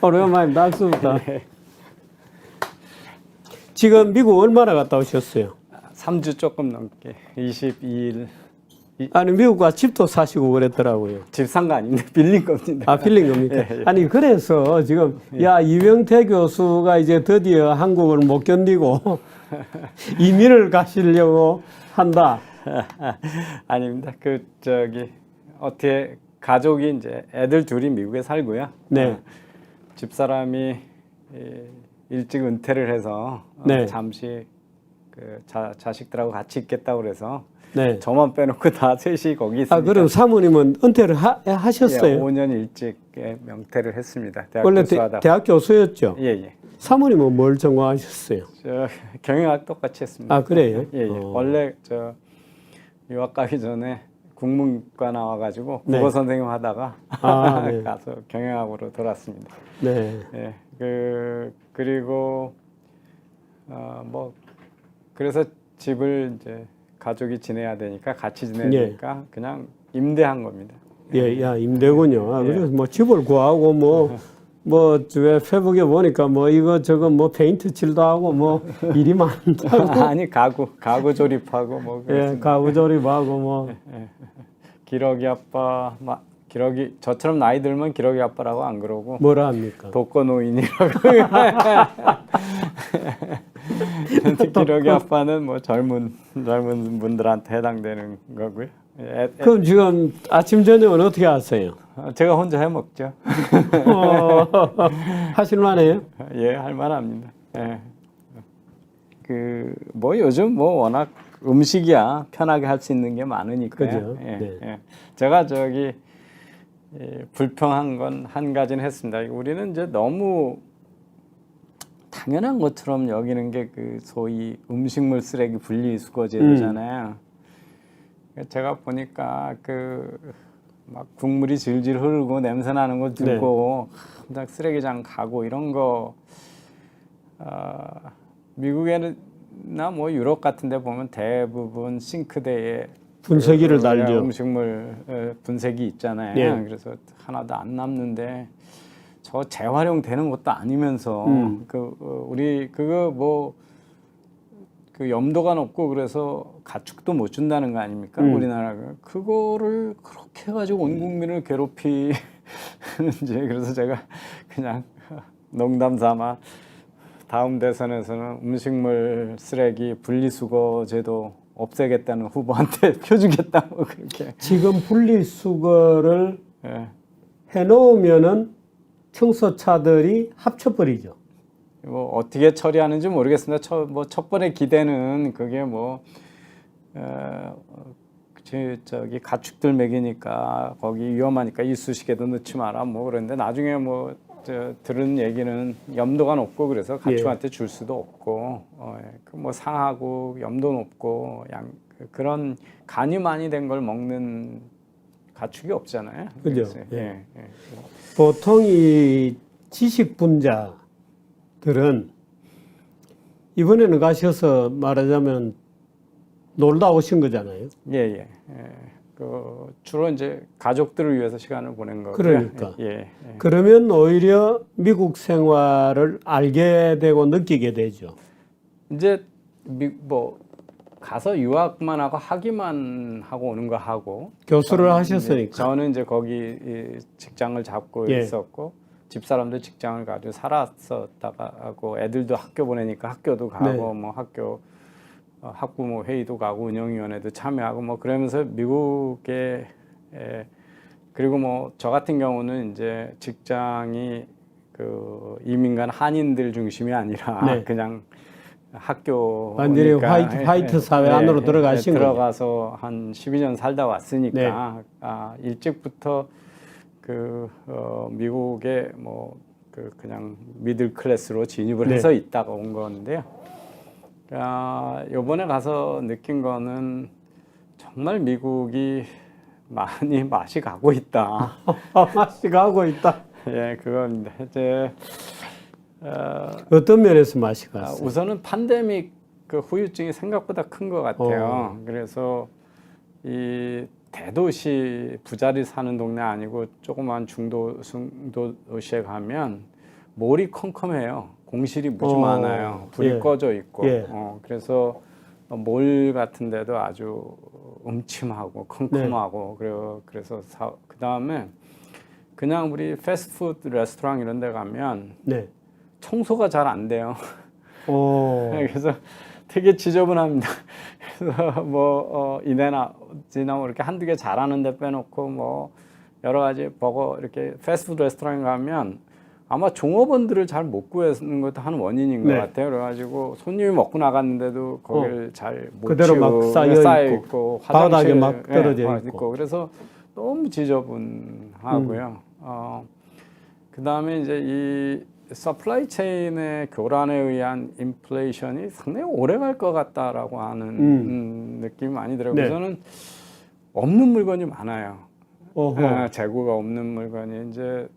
오랜만에 낙수부터. 지금 미국 얼마나 갔다 오셨어요? 3주 조금 넘게 22일. 아니 미국 가 집도 사시고 그랬더라고요. 집 산 거 아닌데 빌린 겁니다. 아 빌린 겁니까? 예. 아니 그래서 지금 야 이명태 교수가 이제 드디어 한국을 못 견디고 이민을 가시려고 한다. 아닙니다. 어떻게 가족이 이제 애들 둘이 미국에 살고요. 네. 집사람이 일찍 은퇴를 해서 네. 잠시 자식들하고 같이 있겠다고 그래서 네. 저만 빼놓고 다 셋이 거기 있습니다. 아 그럼 사모님은 은퇴를 하셨어요? 예, 5년 일찍 명퇴를 했습니다. 대학 원래 교수하다가. 대학 교수였죠? 예, 예. 사모님은 뭘 전공하셨어요? 저 경영학 똑같이 했습니다. 아 그래요? 예, 예. 원래 저 유학 가기 전에 국문과 나와가지고 네. 국어 선생님 하다가 네. 가서 경영학으로 돌았습니다. 네. 예, 그리고 그래서 집을 이제 가족이 지내야 되니까 같이 지내야 예. 되니까 그냥 임대한 겁니다. 예, 야 임대군요. 아, 예. 그래서 뭐 집을 구하고 왜 페북에 보니까 뭐 이거 저거 뭐 페인트 칠도 하고 뭐 일이 많다고. 아니 가구 조립하고 뭐 예, 그렇습니다. 가구 조립하고 뭐. 기러기 아빠 기러기 저처럼 나이 들면 기러기 아빠라고 안 그러고 뭐라 합니까? 독거노인이라고. 기러기 아빠는 뭐 젊은 분들한테 해당되는 거고요. 그럼 지금 아침 저녁은 어떻게 하세요? 제가 혼자 해 먹죠. 하실만해요? 예, 할 만합니다. 예. 요즘 워낙 음식이야 편하게 할 수 있는 게 많으니까요. 그죠? 예, 네. 예. 제가 불평한 건 한 가지는 했습니다. 우리는 이제 너무 당연한 것처럼 여기는 게 소위 음식물 쓰레기 분리수거 제도잖아요. 제가 보니까 막 국물이 질질 흐르고 냄새 나는 거 들고 네. 쓰레기장 가고 이런 거 미국에나 뭐 유럽 같은 데 보면 대부분 싱크대에 분쇄기를 달죠. 음식물 분쇄기 있잖아요. 예. 그래서 하나도 안 남는데 저 재활용되는 것도 아니면서 우리 염도가 높고 그래서 가축도 못 준다는 거 아닙니까? 우리나라가 그거를 그렇게 해가지고 온 국민을 괴롭히는지 그래서 제가 그냥 농담 삼아 다음 대선에서는 음식물 쓰레기 분리수거 제도 없애겠다는 후보한테 표주겠다고 그렇게. 지금 분리수거를 해놓으면은 청소차들이 합쳐버리죠. 뭐 어떻게 처리하는지 모르겠습니다. 첫 번의 기대는 그게 저기 가축들 먹이니까 거기 위험하니까 이쑤시개도 넣지 마라 뭐 그런데 나중에 들은 얘기는 염도가 높고 그래서 가축한테 줄 수도 없고 상하고 염도 높고 그런 간이 많이 된 걸 먹는 가축이 없잖아요. 그죠? 예. 보통 이 지식 분자들은 이번에는 가셔서 말하자면 놀다 오신 거잖아요. 예. 주로 이제 가족들을 위해서 시간을 보낸 거고요. 그러니까. 예. 그러면 오히려 미국 생활을 알게 되고 느끼게 되죠. 이제 가서 유학만 하고 학위만 하고 오는 거 하고 교수를 하셨으니까. 저는 이제 거기 직장을 잡고 있었고 집사람도 직장을 가지고 살았었다가 하고 애들도 학교 보내니까 학교도 가고 뭐 학부모 회의도 가고 운영위원회도 참여하고 뭐 그러면서 미국에 그리고 저 같은 경우는 이제 직장이 이민 간 한인들 중심이 아니라 그냥 학교 완전히 화이트 사회 안으로 들어가신 거죠. 들어가서 한 12년 살다 왔으니까 일찍부터 미국에 그냥 미들 클래스로 진입을 해서 있다가 온 건데요. 요번에 가서 느낀 거는 정말 미국이 많이 맛이 가고 있다. 맛이 가고 있다. 예, 그겁니다. 이제 어떤 면에서 맛이 갔어요? 우선은 팬데믹 후유증이 생각보다 큰 것 같아요. 그래서 이 대도시 부자리 사는 동네 아니고 조그만 중도시에 가면 몰이 컴컴해요. 공실이 무지 어, 많아요. 불이 예. 꺼져 있고. 예. 그래서 몰 같은 데도 아주 음침하고 컴컴하고 그래서 그 다음에 그냥 우리 패스트푸드 레스토랑 이런 데 가면 네. 청소가 잘 안 돼요. 그래서 되게 지저분합니다. 그래서 뭐 이내나 지나 이렇게 한두 개 잘하는 데 빼놓고 뭐 여러 가지 버거 이렇게 패스트푸드 레스토랑에 가면 아마 종업원들을 잘 못 구하는 것도 한 원인인 것 네. 같아요. 그래가지고 손님이 먹고 나갔는데도 거기를 잘 못 그대로 막 쌓여 있고 바닥에 화장실, 막 떨어져 있고. 그래서 너무 지저분하고요. 그 다음에 이제 이 서플라이 체인의 교란에 의한 인플레이션이 상당히 오래 갈 것 같다라고 하는 느낌이 많이 들어요. 네. 그래서는 없는 물건이 많아요. 어허. 재고가 없는 물건이 이제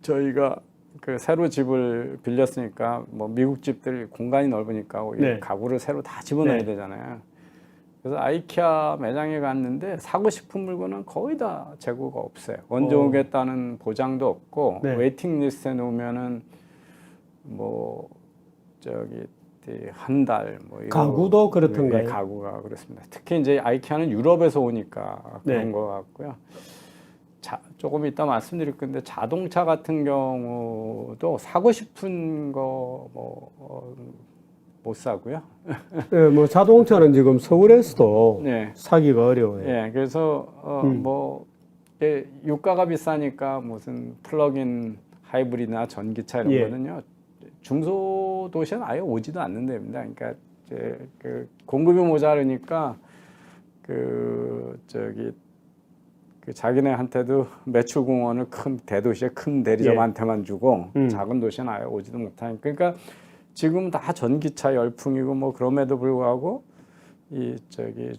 저희가 그 새로 집을 빌렸으니까 뭐 미국 집들 공간이 넓으니까 네. 가구를 새로 다 집어넣어야 네. 되잖아요. 그래서 아이키아 매장에 갔는데 사고 싶은 물건은 거의 다 재고가 없어요. 언제 오겠다는 보장도 없고 네. 웨이팅 리스트에 놓으면은 뭐 저기 한 달 뭐 가구도 그렇던가요? 네, 가구가 그렇습니다. 특히 이제 아이키아는 유럽에서 오니까 그런 네. 것 같고요. 조금 이따 말씀드릴 건데 자동차 같은 경우도 사고 싶은 거 못 사고요. 네, 뭐 자동차는 지금 서울에서도 네. 사기가 어려워요. 예, 그래서 뭐 유가가 비싸니까 무슨 플러그인 하이브리드나 전기차 이런 예. 거는요 중소도시는 아예 오지도 않는 데입니다. 그러니까 이제 그 공급이 모자르니까 그 자기네한테도 매출 공헌을 큰 대도시의 큰 대리점한테만 주고 작은 도시는 아예 오지도 못하니까 그러니까 지금 다 전기차 열풍이고 뭐 그럼에도 불구하고 이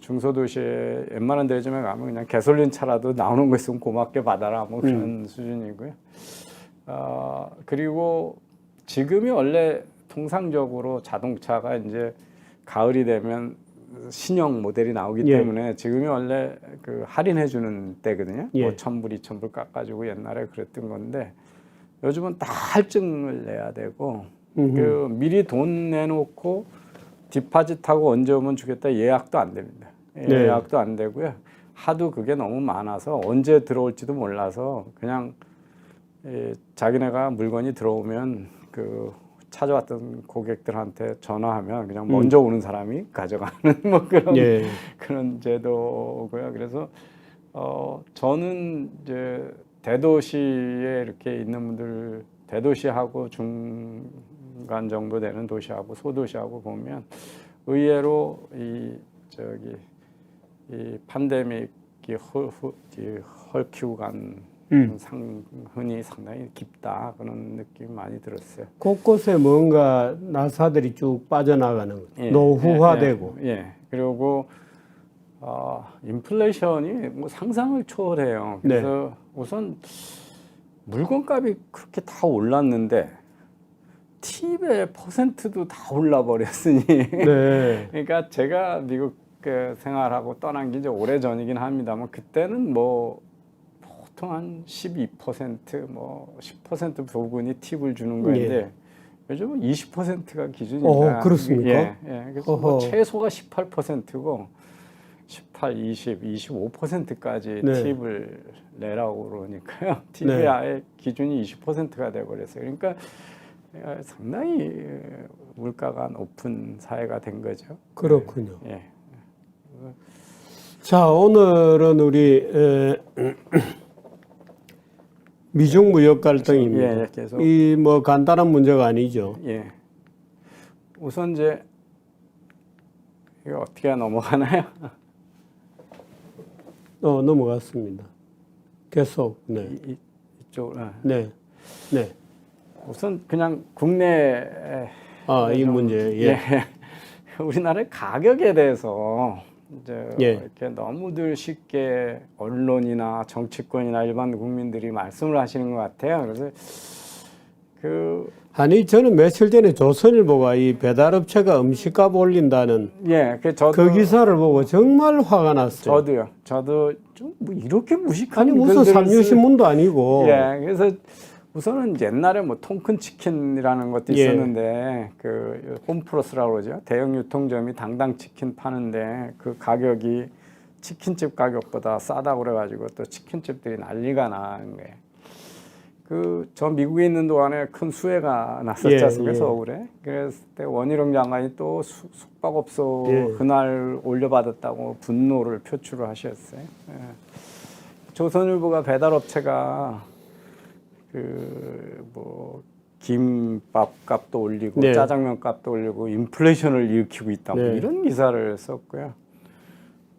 중소도시의 웬만한 대리점에 가면 그냥 가솔린 차라도 나오는 거 있으면 고맙게 받아라 뭐 그런 수준이고요. 그리고 지금이 원래 통상적으로 자동차가 이제 가을이 되면 신형 모델이 나오기 예. 때문에 지금이 원래 그 할인해 주는 때거든요. 예. 뭐 1,000불, 2,000불 깎아주고 옛날에 그랬던 건데 요즘은 다 할증을 내야 되고 그 미리 돈 내놓고 디파짓하고 언제 오면 주겠다 예약도 안 됩니다. 예약도 안 되고요. 하도 그게 너무 많아서 언제 들어올지도 몰라서 그냥 자기네가 물건이 들어오면 그 찾아왔던 고객들한테 전화하면 그냥 먼저 오는 사람이 가져가는 뭐 그런 예. 그런 제도고요. 그래서 저는 이제 대도시에 이렇게 있는 분들 대도시하고 중간 정도 되는 도시하고 소도시하고 보면 의외로 이 팬데믹이 헐키고 간 흔히 상당히 깊다 그런 느낌이 많이 들었어요. 곳곳에 뭔가 나사들이 쭉 빠져나가는 예, 노후화되고. 예. 그리고 인플레이션이 뭐 상상을 초월해요. 그래서 우선 물건값이 그렇게 다 올랐는데 팁의 퍼센트도 다 올라 버렸으니. 네. 그러니까 제가 미국 생활하고 떠난 게 이제 오래 전이긴 합니다만 그때는 뭐 보통 한 12% 뭐 10% 부분이 팁을 주는 건데 요즘은 20%가 기준입니다. 그렇습니까? 예. 그래서 뭐 최소가 18%고 18, 20, 25%까지 네. 팁을 내라고 그러니까요. 팁이 네. 아예 기준이 20%가 돼버렸어요. 그러니까 상당히 물가가 높은 사회가 된 거죠. 그렇군요. 예. 자, 오늘은 우리 미중 무역 갈등입니다. 예, 계속. 이 뭐 간단한 문제가 아니죠. 예. 우선 이제 이거 어떻게 넘어가나요? 넘어갔습니다. 계속. 네. 이쪽으로. 네. 네. 우선 그냥 국내 이 문제. 예. 우리나라의 가격에 대해서 이제 예. 이렇게 너무들 쉽게 언론이나 정치권이나 일반 국민들이 말씀을 하시는 것 같아요. 그래서 아니 저는 며칠 전에 조선일보가 이 배달업체가 음식값 올린다는 저도 그 기사를 보고 정말 화가 났어요. 저도 좀 뭐 이렇게 무식한 아니 무슨 글들을 삼류신문도 아니고. 예, 그래서 우선은 옛날에 뭐 통큰 치킨이라는 것도 예. 있었는데 그 홈플러스라고 그러죠. 대형 유통점이 당당 치킨 파는데 그 가격이 치킨집 가격보다 싸다고 그래가지고 또 치킨집들이 난리가 나는 거예요. 그 저 미국에 있는 동안에 큰 수해가 났었지 예, 않습니까? 예. 서울에. 그랬을 때 원희룡 장관이 또 숙박업소 예. 그날 올려받았다고 분노를 표출을 하셨어요. 예. 조선일보가 배달업체가 그 뭐 김밥 값도 올리고 네. 짜장면 값도 올리고 인플레이션을 일으키고 있다 뭐 네. 이런 기사를 썼고요.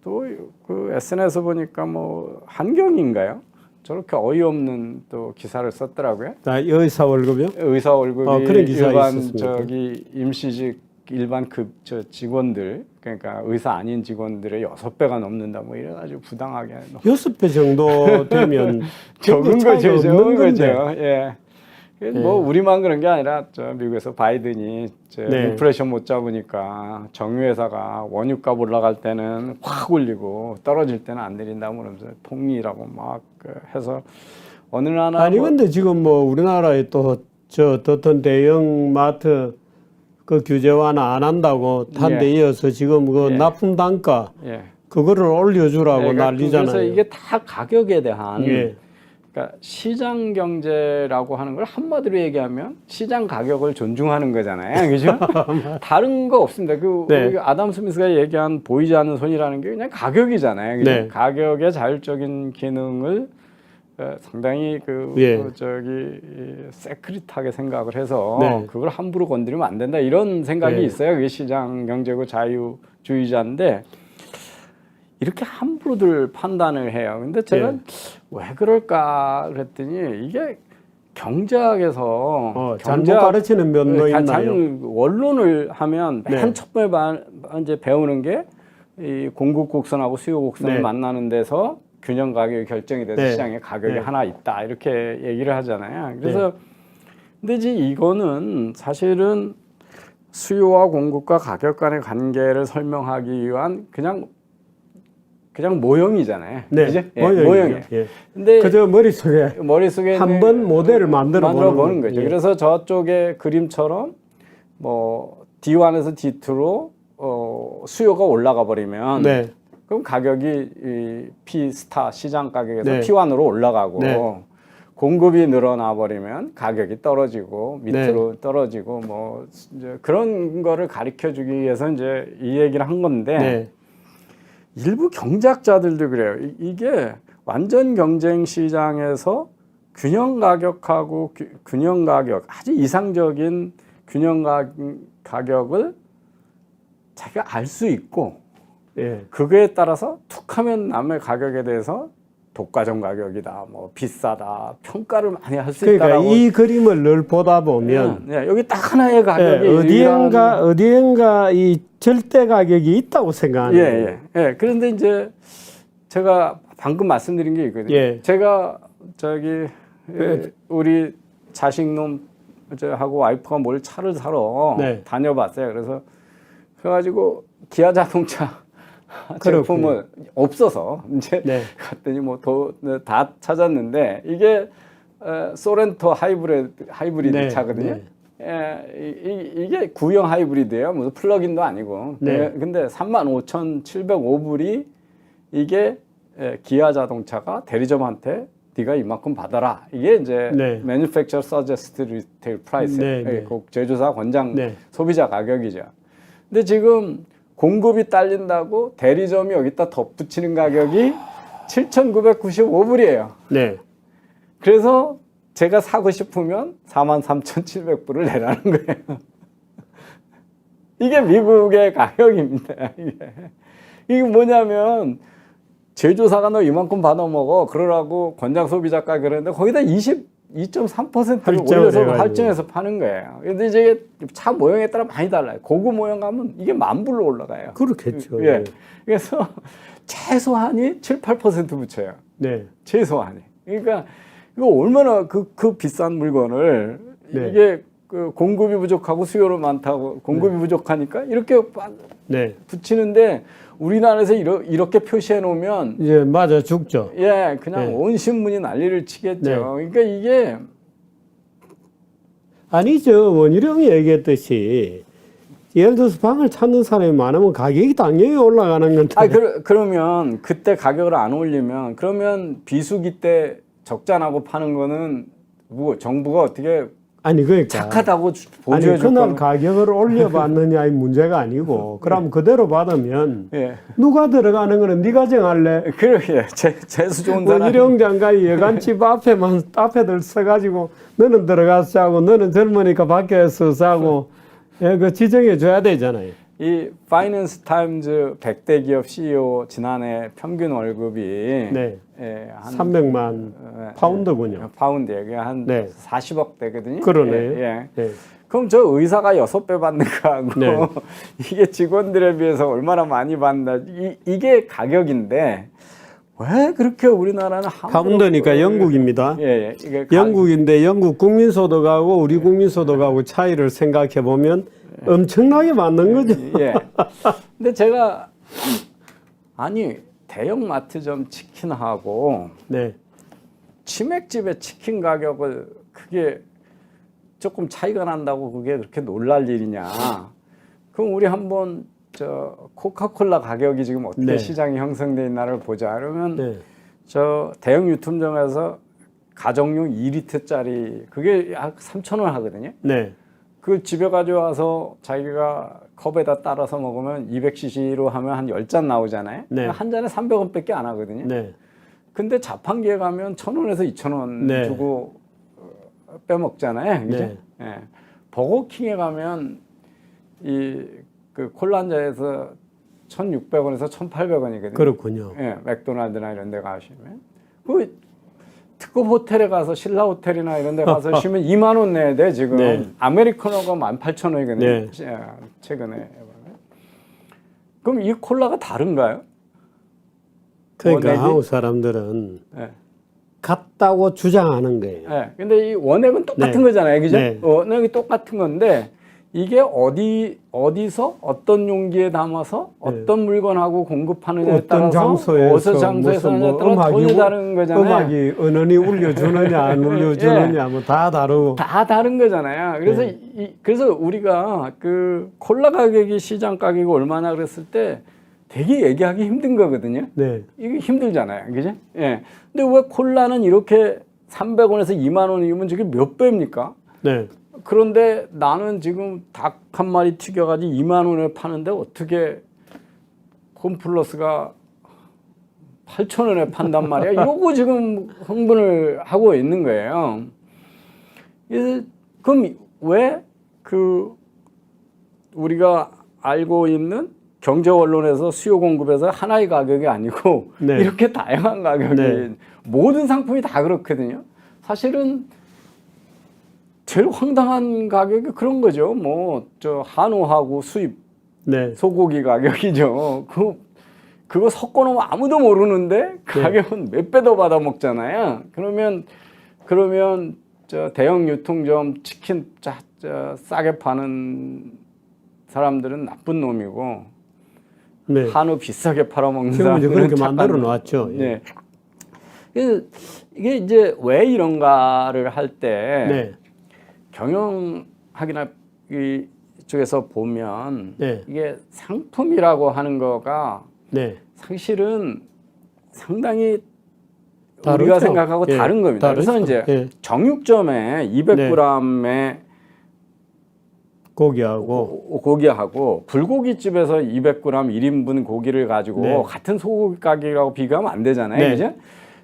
또 그 SNS 보니까 뭐 한경인가요? 저렇게 어이없는 또 기사를 썼더라고요. 아, 의사 월급이요? 의사 월급이 그런 기사 일반 있었습니까? 저기 임시직 일반 저 직원들 그러니까 의사 아닌 직원들의 6배가 넘는다 뭐 이래가지고 부당하게 6배 정도 되면 적은 차이가 거죠, 없는 적은 거죠. 건데. 예. 뭐 우리만 그런 게 아니라 저 미국에서 바이든이 네. 인플레이션 못 잡으니까 정유회사가 원유값 올라갈 때는 확 올리고 떨어질 때는 안 내린다 그러면서 폭리라고 막 해서 어느 나라 아니 근데 지금 뭐 우리나라에 또 저 어떤 대형 마트 그 규제 완화 안 한다고 한 데 예. 이어서 지금 그 예. 납품 단가 예. 그거를 올려주라고 그러니까 난리잖아요. 그래서 이게 다 가격에 대한 예. 그러니까 시장 경제라고 하는 걸 한마디로 얘기하면 시장 가격을 존중하는 거잖아요. 그죠? 다른 거 없습니다. 그 네. 우리 아담 스미스가 얘기한 보이지 않는 손이라는 게 그냥 가격이잖아요. 그죠? 네. 가격의 자율적인 기능을 상당히 예. 세크릿하게 생각을 해서 네. 그걸 함부로 건드리면 안 된다 이런 생각이 네. 있어요. 그게 시장 경제고 자유주의자인데 이렇게 함부로들 판단을 해요. 근데 제가 예. 왜 그럴까 그랬더니 이게 경제학에서 잘못 가르치는 면도 있나요? 원론을 하면 맨 네. 처음에 이제 배우는 게 이 공급 곡선하고 수요 곡선이 네. 만나는 데서 균형 가격이 결정이 돼서 네. 시장에 가격이 네. 하나 있다 이렇게 얘기를 하잖아요. 그래서 근데 이제 이거는 사실은 수요와 공급과 가격 간의 관계를 설명하기 위한 그냥 모형이잖아요. 네, 그죠? 모형이에요. 예. 근데 그저 머릿속에 한번 모델을 만들어 보는 거죠. 예. 그래서 저쪽의 그림처럼 뭐 D1에서 D2로 수요가 올라가 버리면 네. 그럼 가격이 이 P 스타 시장 가격에서 네. P1으로 올라가고 네. 공급이 늘어나 버리면 가격이 떨어지고 밑으로 떨어지고 뭐 이제 그런 거를 가르쳐 주기 위해서 이제 이 얘기를 한 건데 네. 일부 경제학자들도 그래요. 이게 완전 경쟁 시장에서 균형 가격하고 균형 가격 아주 이상적인 균형 가격을 자기가 알 수 있고 예. 그거에 따라서 툭하면 남의 가격에 대해서 독과점 가격이다, 뭐 비싸다 평가를 많이 할 수 그러니까 있다라고. 이 그림을 늘 보다 보면 여기 딱 하나의 가격이 어디엔가 이 절대 가격이 있다고 생각하는 거예요. 그런데 이제 제가 방금 말씀드린 게 있거든요. 예. 제가 우리 자식놈 하고 와이프가 뭘 차를 사러 네. 다녀봤어요. 그래가지고 기아 자동차 제품은 없어서 이제 갔더니 뭐 다 찾았는데 이게 소렌토 하이브리드 차거든요. 이게 구형 하이브리드예요. 무슨 플러긴도 아니고. 근데 35,705불이 이게 기아 자동차가 대리점한테 네가 이만큼 받아라. 이게 이제 Manufacturer Suggest Retail Price, 제조사 권장 소비자 가격이죠. 근데 지금 공급이 딸린다고 대리점이 여기다 덧붙이는 가격이 7,995불이에요. 네. 그래서 제가 사고 싶으면 43,700불을 내라는 거예요. 이게 미국의 가격입니다. 이게 뭐냐면 제조사가 너 이만큼 받아먹어 그러라고 권장 소비자가 그러는데 거기다 2.3%를 올려서 할증해서 파는 거예요. 근데 이제 차 모형에 따라 많이 달라요. 고급 모형 가면 이게 10,000불로 올라가요. 그렇겠죠. 예. 그래서 최소한이 7-8% 붙여요. 네. 최소한이. 그러니까 이거 얼마나 그 비싼 물건을 이게 그 공급이 부족하고 수요를 많다고 공급이 부족하니까 이렇게 붙이는데 우리나라에서 이렇게 표시해 놓으면 이제 맞아 죽죠. 그냥 온 신문이 난리를 치겠죠. 그러니까 이게 아니죠. 원희룡이 얘기했듯이 예를 들어서 방을 찾는 사람이 많으면 가격이 당연히 올라가는 건데. 아, 그러면 그때 가격을 안 올리면 그러면 비수기 때 적자나고 파는 거는 뭐 정부가 어떻게 아니 그러니까 착하다고 아니 보조해 줄 그날 거는 가격을 올려받느냐의 문제가 아니고 그럼 그대로 받으면 예. 누가 들어가는 거는 네가 정할래. 그래 재수 좋은 사람 원희룡 장관이 예간집 앞에들 서가지고 너는 들어가서 자고 너는 젊으니까 밖에서 자고 예, 그 지정해 줘야 되잖아요. 이 파이낸스 타임즈 100대 기업 CEO 지난해 평균 월급이 네. 예, 한 300만 예, 파운드군요. 파운드에 그게 한 네. 40억 되거든요. 그러네. 예. 네. 그럼 저 의사가 6배 받는 거하고 네. 이게 직원들에 비해서 얼마나 많이 받나 이게 가격인데 왜 그렇게 우리나라는 파운드니까 영국입니다. 예, 예. 이게 영국인데 영국 국민소득하고 우리 국민소득하고 차이를 생각해 보면 엄청나게 맞는 거죠. 예. 근데 제가 아니 대형 마트점 치킨하고 네. 치맥집의 치킨 가격을 그게 조금 차이가 난다고 그게 그렇게 놀랄 일이냐? 그럼 우리 한번 저 코카콜라 가격이 지금 어떻게 네. 시장이 형성돼 있나를 보자. 그러면 네. 저 대형 유통점에서 가정용 2리터짜리 그게 약 3,000원 하거든요. 네. 그 집에 가져와서 자기가 컵에다 따라서 먹으면 200cc로 하면 한 10잔 나오잖아요. 네. 한 잔에 300원밖에 안 하거든요. 네. 근데 자판기에 가면 1,000원에서 2,000원 네. 주고 빼먹잖아요. 그죠? 네. 예. 버거킹에 가면 그 콜라 한 잔에서 1,600원에서 1,800원이거든요. 그렇군요. 예, 맥도날드나 이런 데 가시면. 그 특급 호텔에 가서 신라 호텔이나 이런 데 가서 쉬면 2만 원 내야 돼, 지금. 네. 아메리카노가 18,000원이거든요. 네. 최근에. 그럼 이 콜라가 다른가요? 그러니까 원액이? 한국 사람들은 예. 같다고 주장하는 거예요. 네. 근데 이 원액은 똑같은 네. 거잖아요. 그죠? 네. 원액이 똑같은 건데 이게 어디서 어떤 용기에 담아서 어떤 물건하고 공급하느냐에 어떤 따라서 장소에서 어디서 장소에서 무슨 하느냐에 따라 전혀 다른 거잖아요. 음악이 은은히 울려주느냐 안 울려주느냐 뭐 다 다르고. 다 다른 거잖아요. 그래서 그래서 우리가 그 콜라 가격이 시장 가격이 얼마나 그랬을 때 되게 얘기하기 힘든 거거든요. 네. 이게 힘들잖아요. 그죠? 예. 근데 왜 콜라는 이렇게 300원에서 2만 원이면 저게 몇 배입니까? 네. 그런데 나는 지금 닭 한 마리 튀겨가지고 2만 원에 파는데 어떻게 홈플러스가 8,000원에 판단 말이야. 이러고 지금 흥분을 하고 있는 거예요. 그래서 그럼 왜 그 우리가 알고 있는 경제 원론에서 수요 공급에서 하나의 가격이 아니고 네. 이렇게 다양한 가격이 네. 모든 상품이 다 그렇거든요. 사실은 제일 황당한 가격이 그런 거죠. 뭐 저 한우하고 수입 네. 소고기 가격이죠. 그거 섞어놓으면 아무도 모르는데 가격은 몇 배 더 받아 먹잖아요. 그러면 저 대형 유통점 치킨 싸게 파는 사람들은 나쁜 놈이고 네. 한우 비싸게 팔아먹는 지금 이제 사람들은 그렇게 착한 만들어 놨죠. 예. 네. 그래서 이게 이제 왜 이런가를 할 때 네. 경영학이나 이쪽에서 보면 네. 이게 상품이라고 하는 거가 네. 사실은 상당히 다르죠. 우리가 생각하고 예, 다른 겁니다. 다르죠. 그래서 이제 예. 정육점에 200g의 고기하고 고기하고 불고기집에서 200g 1인분 고기를 가지고 네. 같은 소고기 가격이라고 비교하면 안 되잖아요. 네. 그죠?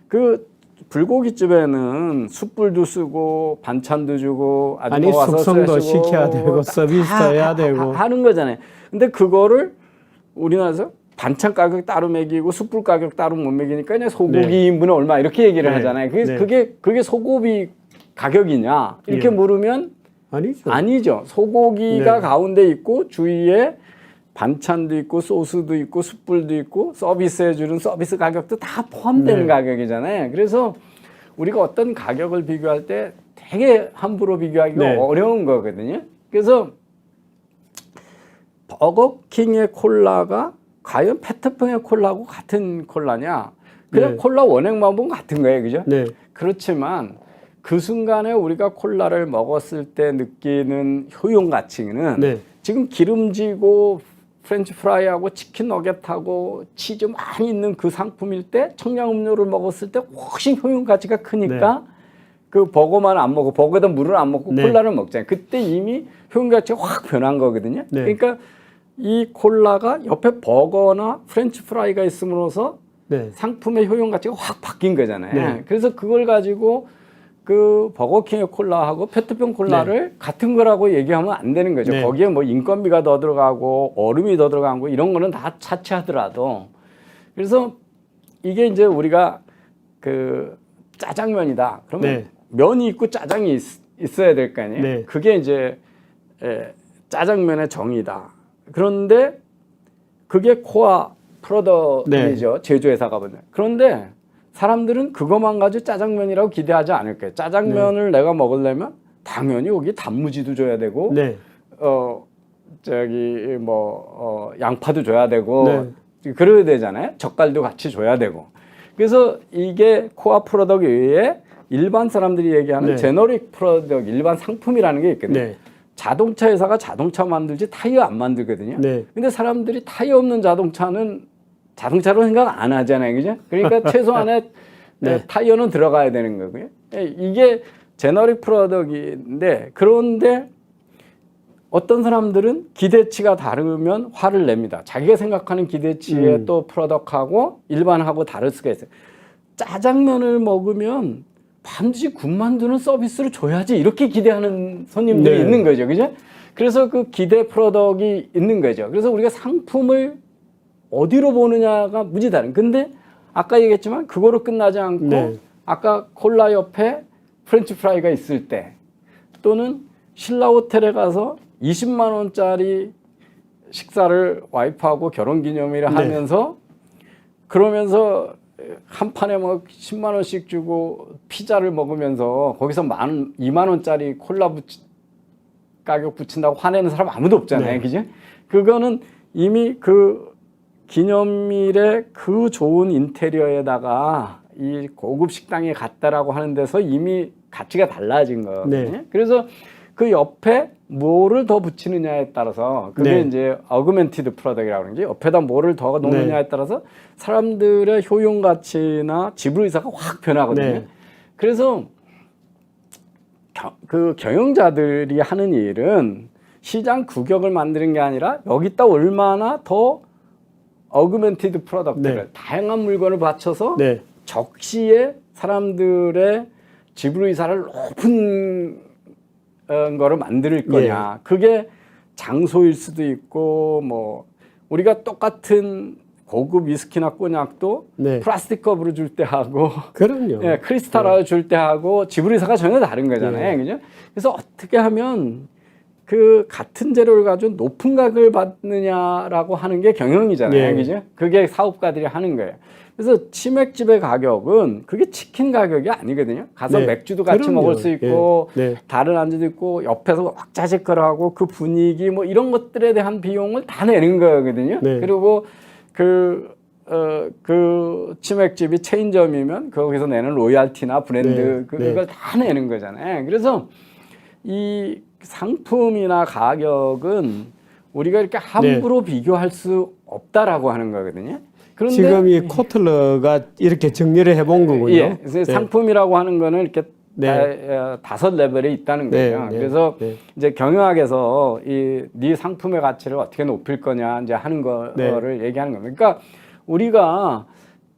그 불고기집에는 숯불도 쓰고 반찬도 주고 아니 아줌마 와서 숙성도 쓰시고 시켜야 되고 서비스도 해야 되고 하는 거잖아요. 근데 그거를 우리나라에서 반찬 가격 따로 매기고 숯불 가격 따로 못 매기니까 그냥 소고기 네. 인분에 얼마 이렇게 얘기를 네. 하잖아요. 네. 그게 소고기 가격이냐 이렇게 예. 물으면 아니죠. 아니죠. 소고기가 네. 가운데 있고 주위에 반찬도 있고 소스도 있고 숯불도 있고 서비스해 주는 서비스 가격도 다 포함되는 네. 가격이잖아요. 그래서 우리가 어떤 가격을 비교할 때 되게 함부로 비교하기가 네. 어려운 거거든요. 그래서 버거킹의 콜라가 과연 페트병의 콜라하고 같은 콜라냐? 그냥 네. 콜라 원액만 보면 같은 거예요. 그죠? 네. 그렇지만 그 순간에 우리가 콜라를 먹었을 때 느끼는 효용 가치는 네. 지금 기름지고 프렌치 프라이하고 치킨 너겟하고 치즈 많이 있는 그 상품일 때 청량음료를 먹었을 때 훨씬 효용 가치가 크니까 그 버거만 안 먹고 버거에다 물을 안 먹고 네. 콜라를 먹잖아요. 그때 이미 효용 가치가 확 변한 거거든요. 네. 그러니까 이 콜라가 옆에 버거나 프렌치 프라이가 있음으로써 네. 상품의 효용 가치가 확 바뀐 거잖아요. 네. 그래서 그걸 가지고 그 버거킹의 콜라하고 페트병 콜라를 같은 거라고 얘기하면 안 되는 거죠. 네. 거기에 뭐 인건비가 더 들어가고 얼음이 더 들어간 거 이런 거는 다 차치하더라도 그래서 이게 이제 우리가 그 짜장면이다. 그러면 네. 면이 있고 짜장이 있어야 될 거 아니에요. 네. 그게 이제 짜장면의 정의다. 그런데 그게 코아 프로덕트이죠. 제조회사가 보면. 그런데 사람들은 그것만 가지고 짜장면이라고 기대하지 않을 거예요. 짜장면을 내가 먹으려면 당연히 여기 단무지도 줘야 되고, 네. 저기 양파도 줘야 되고, 네. 그래야 되잖아요. 젓갈도 같이 줘야 되고. 그래서 이게 코아 프로덕트 외에 일반 사람들이 얘기하는 네. 제너릭 프로덕트, 일반 상품이라는 게 있거든요. 네. 자동차 회사가 자동차 만들지 타이어 안 만들거든요. 네. 근데 사람들이 타이어 없는 자동차는 자동차로 생각 안 하잖아요. 그죠? 그러니까 최소한의 네. 타이어는 들어가야 되는 거고요. 이게 제너릭 프로덕트인데 그런데 어떤 사람들은 기대치가 다르면 화를 냅니다. 자기가 생각하는 기대치에 또 프로덕트하고 일반하고 다를 수가 있어요. 짜장면을 먹으면 반드시 군만두는 서비스로 줘야지 이렇게 기대하는 손님들이 네. 있는 거죠. 그죠? 그래서 그 기대 프로덕트이 있는 거죠. 그래서 우리가 상품을 어디로 보느냐가 무지 다른. 근데 아까 얘기했지만 그거로 끝나지 않고 네. 아까 콜라 옆에 프렌치 프라이가 있을 때 또는 신라 호텔에 가서 20만 원짜리 식사를 와이프하고 결혼기념일을 네. 하면서 그러면서 한 판에 뭐 10만 원씩 주고 피자를 먹으면서 거기서 2만 원짜리 콜라 가격 붙인다고 화내는 사람 아무도 없잖아요. 네. 그죠? 그거는 이미 그 기념일에 그 좋은 인테리어에다가 이 고급 식당에 갔다라고 하는 데서 이미 가치가 달라진 거거든요. 네. 그래서 그 옆에 뭐를 더 붙이느냐에 따라서 그게 네. 이제 어그멘티드 프로덕트라고 하는 게 옆에다 뭐를 더 놓느냐에 따라서 사람들의 효용 가치나 지불 의사가 확 변하거든요. 네. 그래서 그 경영자들이 하는 일은 시장 규격을 만드는 게 아니라 여기다 얼마나 더 어그멘티드 프로덕트를 네. 다양한 물건을 받쳐서 네. 적시에 사람들의 지불 의사를 높은 거를 만들 거냐. 그게 장소일 수도 있고 뭐 우리가 똑같은 고급 위스키나 꼬냑도 네. 플라스틱 컵으로 줄 때 하고 그럼요. 예, 크리스탈로 줄 때 하고 지불 의사가 전혀 다른 거잖아요. 그죠? 그래서 어떻게 하면 그 같은 재료를 가지고 높은 가격을 받느냐라고 하는 게 경영이잖아요. 네. 그죠? 그게 사업가들이 하는 거예요. 그래서 치맥집의 가격은 그게 치킨 가격이 아니거든요. 가서 네. 맥주도 같이 그럼요. 먹을 수 있고 네. 다른 안주도 있고 옆에서 왁자지껄하고 그 분위기 뭐 이런 것들에 대한 비용을 다 내는 거거든요. 네. 그리고 그 치맥집이 체인점이면 거기서 내는 로얄티나 브랜드 네. 그걸 다 내는 거잖아요. 그래서 이 상품이나 가격은 우리가 이렇게 함부로 비교할 수 없다라고 하는 거거든요. 그런데 지금 이 코틀러가 이렇게 정리를 해본 거군요. 예, 그래서 상품이라고 하는 거는 이렇게 네. 5 레벨에 있다는 거죠. 네, 네, 그래서 네. 이제 경영학에서 네 상품의 가치를 어떻게 높일 거냐 이제 하는 거를 얘기하는 겁니다. 그러니까 우리가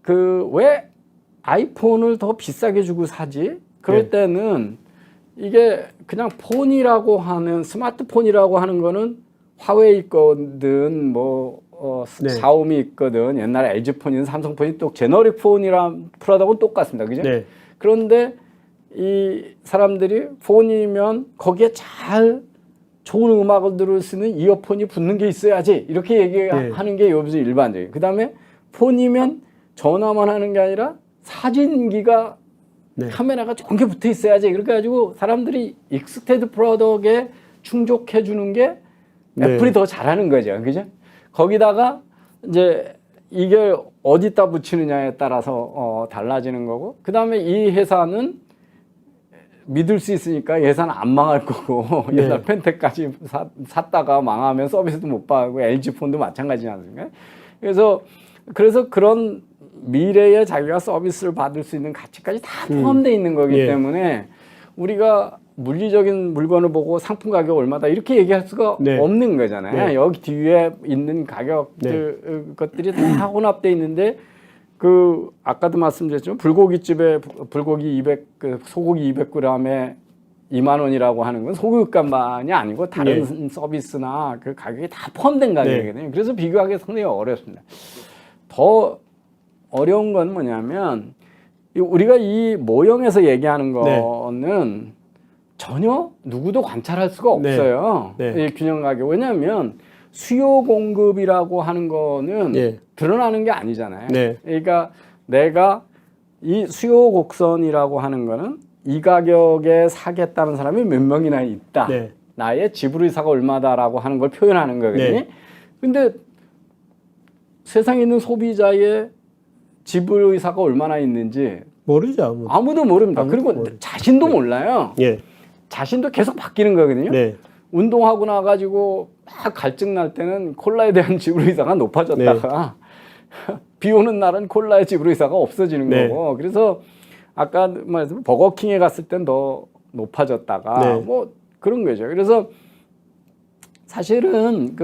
그 왜 아이폰을 더 비싸게 주고 사지? 그럴 네. 때는 이게 그냥 폰이라고 하는 스마트폰이라고 하는 거는 화웨이 있거든 뭐 네. 샤오미 있거든 옛날에 LG 폰이든 삼성 폰이 또 제너릭 폰이랑 프로덕트는 똑같습니다. 그죠? 네. 그런데 이 사람들이 폰이면 거기에 잘 좋은 음악을 들을 수 있는 이어폰이 붙는 게 있어야지 이렇게 얘기하는 게 요즘 일반적이에요. 그 다음에 폰이면 전화만 하는 게 아니라 사진기가 네. 카메라가 좋은 게 붙어 있어야지. 그렇게 가지고 사람들이 익스테드 프로덕트에 충족해 주는 게 네. 애플이 더 잘하는 거죠. 그죠? 거기다가 이제 이게 어디다 붙이느냐에 따라서 달라지는 거고, 그 다음에 이 회사는 믿을 수 있으니까 예산 안 망할 거고 네. 옛날 펜텍까지 샀다가 망하면 서비스도 못 받고 LG 폰도 마찬가지지 않습니까? 그래서 그런 미래에 자기가 서비스를 받을 수 있는 가치까지 다 포함되어 있는 거기 예. 때문에 우리가 물리적인 물건을 보고 상품 가격 얼마다 이렇게 얘기할 수가 네. 없는 거잖아요. 네. 여기 뒤에 있는 가격들 것들이 다 혼합되어 있는데 그 아까도 말씀드렸지만 불고기집에 불고기 200 소고기 200g에 2만 원이라고 하는 건 소고기값만이 아니고 다른 서비스나 그 가격이 다 포함된 가격이거든요. 그래서 비교하기 상당히 어렵습니다. 더 어려운 건 뭐냐면 우리가 이 모형에서 얘기하는 거는 전혀 누구도 관찰할 수가 없어요. 이 균형 가격. 왜냐하면 수요 공급이라고 하는 거는 드러나는 게 아니잖아요. 그러니까 내가 이 수요 곡선이라고 하는 거는 이 가격에 사겠다는 사람이 몇 명이나 있다. 나의 지불의사가 얼마다라고 하는 걸 표현하는 거거든요. 근데 세상에 있는 소비자의 지불의사가 얼마나 있는지 모르죠. 아무도 모릅니다. 그리고 모르죠. 자신도 몰라요. 자신도 계속 바뀌는 거거든요. 운동하고 나가지고 막 갈증 날 때는 콜라에 대한 지불의사가 높아졌다가 비 오는 날은 콜라의 지불의사가 없어지는 거고. 그래서 아까 말했지만 버거킹에 갔을 땐 더 높아졌다가 뭐 그런 거죠. 그래서 사실은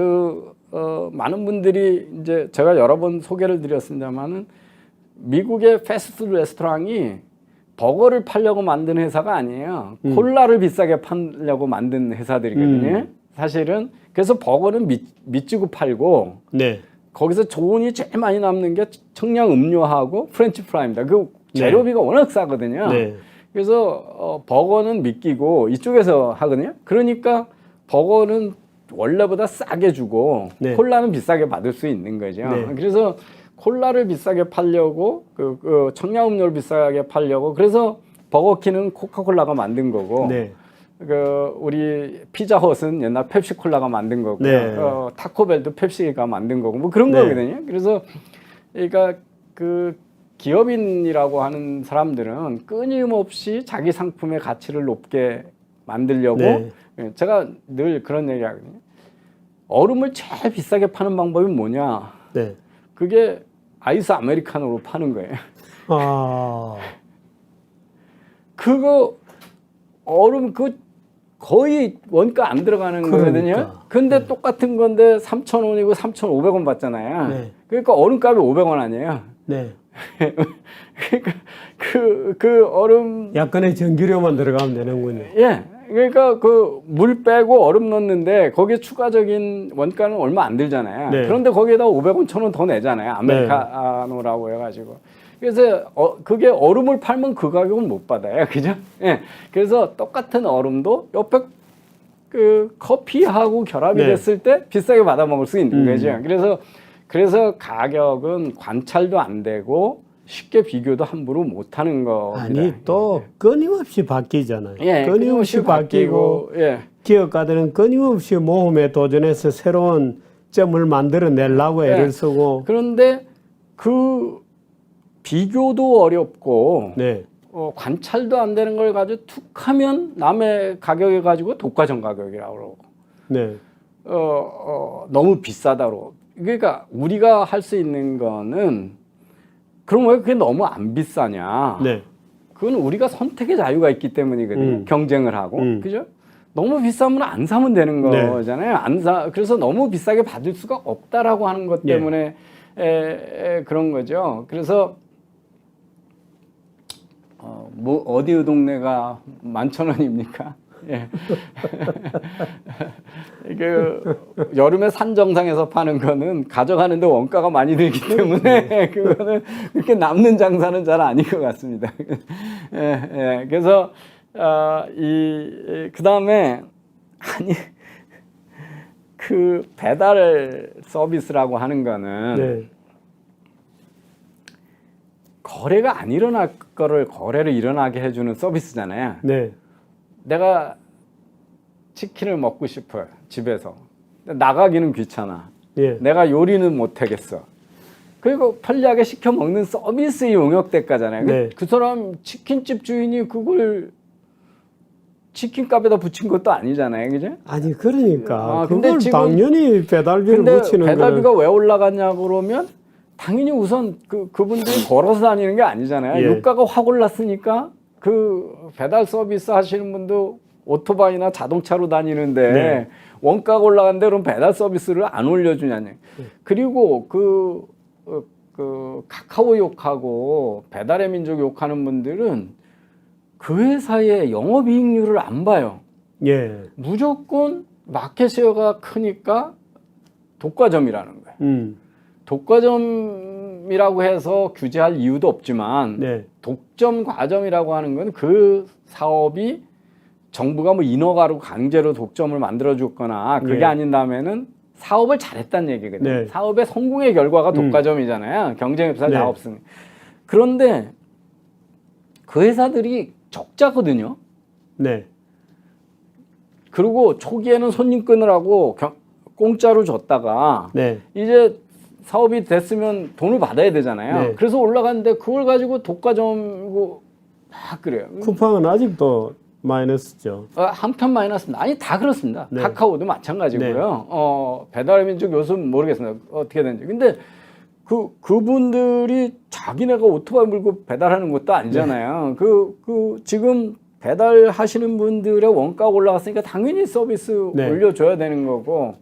많은 분들이 이제 제가 여러 번 소개를 드렸습니다만은 미국의 패스트푸드 레스토랑이 버거를 팔려고 만든 회사가 아니에요. 콜라를 비싸게 팔려고 만든 회사들이거든요. 사실은 그래서 버거는 미치고 팔고 거기서 돈이 제일 많이 남는 게 청량 음료하고 프렌치 프라이입니다. 그 재료비가 워낙 싸거든요. 그래서 버거는 미끼고 이쪽에서 하거든요. 그러니까 버거는 원래보다 싸게 주고 콜라는 비싸게 받을 수 있는 거죠. 그래서 콜라를 비싸게 팔려고 그 청량음료를 비싸게 팔려고 그래서 버거킹은 코카콜라가 만든 거고 우리 피자헛은 옛날 펩시콜라가 만든 거고 타코벨도 펩시가 만든 거고 뭐 그런 거거든요. 그래서 그러니까 그 기업인이라고 하는 사람들은 끊임없이 자기 상품의 가치를 높게 만들려고 제가 늘 그런 얘기 하거든요. 얼음을 제일 비싸게 파는 방법이 뭐냐? 그게 아이스 아메리카노로 파는 거예요. 그거 얼음 거의 원가 안 들어가는 거거든요. 근데 똑같은 건데 3,000원이고 3,500원 받잖아요. 그러니까 얼음값이 500원 아니에요. 그러니까 그 얼음 약간의 전기료만 들어가면 되는군요. 그러니까 그 물 빼고 얼음 넣는데 거기에 추가적인 원가는 얼마 안 들잖아요. 그런데 거기에다 500원, 1,000원 더 내잖아요. 아메리카노라고 해가지고. 그래서 그게 얼음을 팔면 그 가격은 못 받아요. 그죠? 그래서 똑같은 얼음도 옆에 그 커피하고 결합이 됐을 때 비싸게 받아 먹을 수 있는 거죠. 그래서 가격은 관찰도 안 되고 쉽게 비교도 함부로 못 하는 겁니다. 아니 또 끊임없이 바뀌잖아요. 끊임없이 바뀌고 기업가들은 끊임없이 모험에 도전해서 새로운 점을 만들어내려고 애를 쓰고 그런데 그 비교도 어렵고 관찰도 안 되는 걸 가지고 툭 하면 남의 가격에 가지고 독과점 가격이라고 그러고 너무 비싸다고. 그러니까 우리가 할 수 있는 거는 그럼 왜 그게 너무 안 비싸냐? 그건 우리가 선택의 자유가 있기 때문이거든요. 경쟁을 하고. 그죠? 너무 비싸면 안 사면 되는 거잖아요. 그래서 너무 비싸게 받을 수가 없다라고 하는 것 때문에 그런 거죠. 그래서 뭐 어디 동네가 11,000원입니까? 여름에 산 정상에서 파는 거는 가져가는데 원가가 많이 들기 때문에 그거는 그렇게 남는 장사는 잘 아닌 것 같습니다. 그래서 그 다음에 그 배달 서비스라고 하는 거는 거래가 안 일어날 거를 거래를 일어나게 해주는 서비스잖아요. 내가 치킨을 먹고 싶어요. 집에서. 나가기는 귀찮아. 내가 요리는 못하겠어. 그리고 편리하게 시켜 먹는 서비스의 용역 대가잖아요. 그 사람 치킨집 주인이 그걸 치킨값에다 붙인 것도 아니잖아요, 그죠? 아니 그러니까 근데 그걸 지금- 당연히 배달비를 근데 붙이는 배달비가 거는 왜 올라갔냐 그러면 당연히 우선 그분들이 걸어서 다니는 게 아니잖아요. 예. 유가가 확 올랐으니까 그 배달 서비스 하시는 분도 오토바이나 자동차로 다니는데 네. 원가가 올라갔는데 그럼 배달 서비스를 안 올려주냐니. 그리고 그 카카오 욕하고 배달의 민족 욕하는 분들은 그 회사의 영업이익률을 안 봐요. 예. 무조건 마켓쉐어가 크니까 독과점이라는 거예요. 독과점이라고 해서 규제할 이유도 없지만 네. 독점 과점이라고 하는 건 그 사업이 정부가 뭐 인허가로 강제로 독점을 만들어 줬거나 그게 네. 아닌다면은 사업을 잘했다는 얘기거든요. 네. 사업의 성공의 결과가 독과점이잖아요. 경쟁 회사 네. 다 없으니. 그런데 그 회사들이 적자거든요. 네. 그리고 초기에는 손님 끊으라고 공짜로 줬다가 네. 이제 사업이 됐으면 돈을 받아야 되잖아요. 네. 그래서 올라갔는데 그걸 가지고 독과점이고 막 그래요. 쿠팡은 아직도 마이너스죠. 한편 마이너스입니다. 아니 다 그렇습니다. 네. 카카오도 마찬가지고요. 배달의 민족 요즘 모르겠습니다. 어떻게 되는지. 근데 그분들이 자기네가 오토바이 몰고 배달하는 것도 아니잖아요. 지금 배달하시는 분들의 원가가 올라갔으니까 당연히 서비스 네. 올려줘야 되는 거고.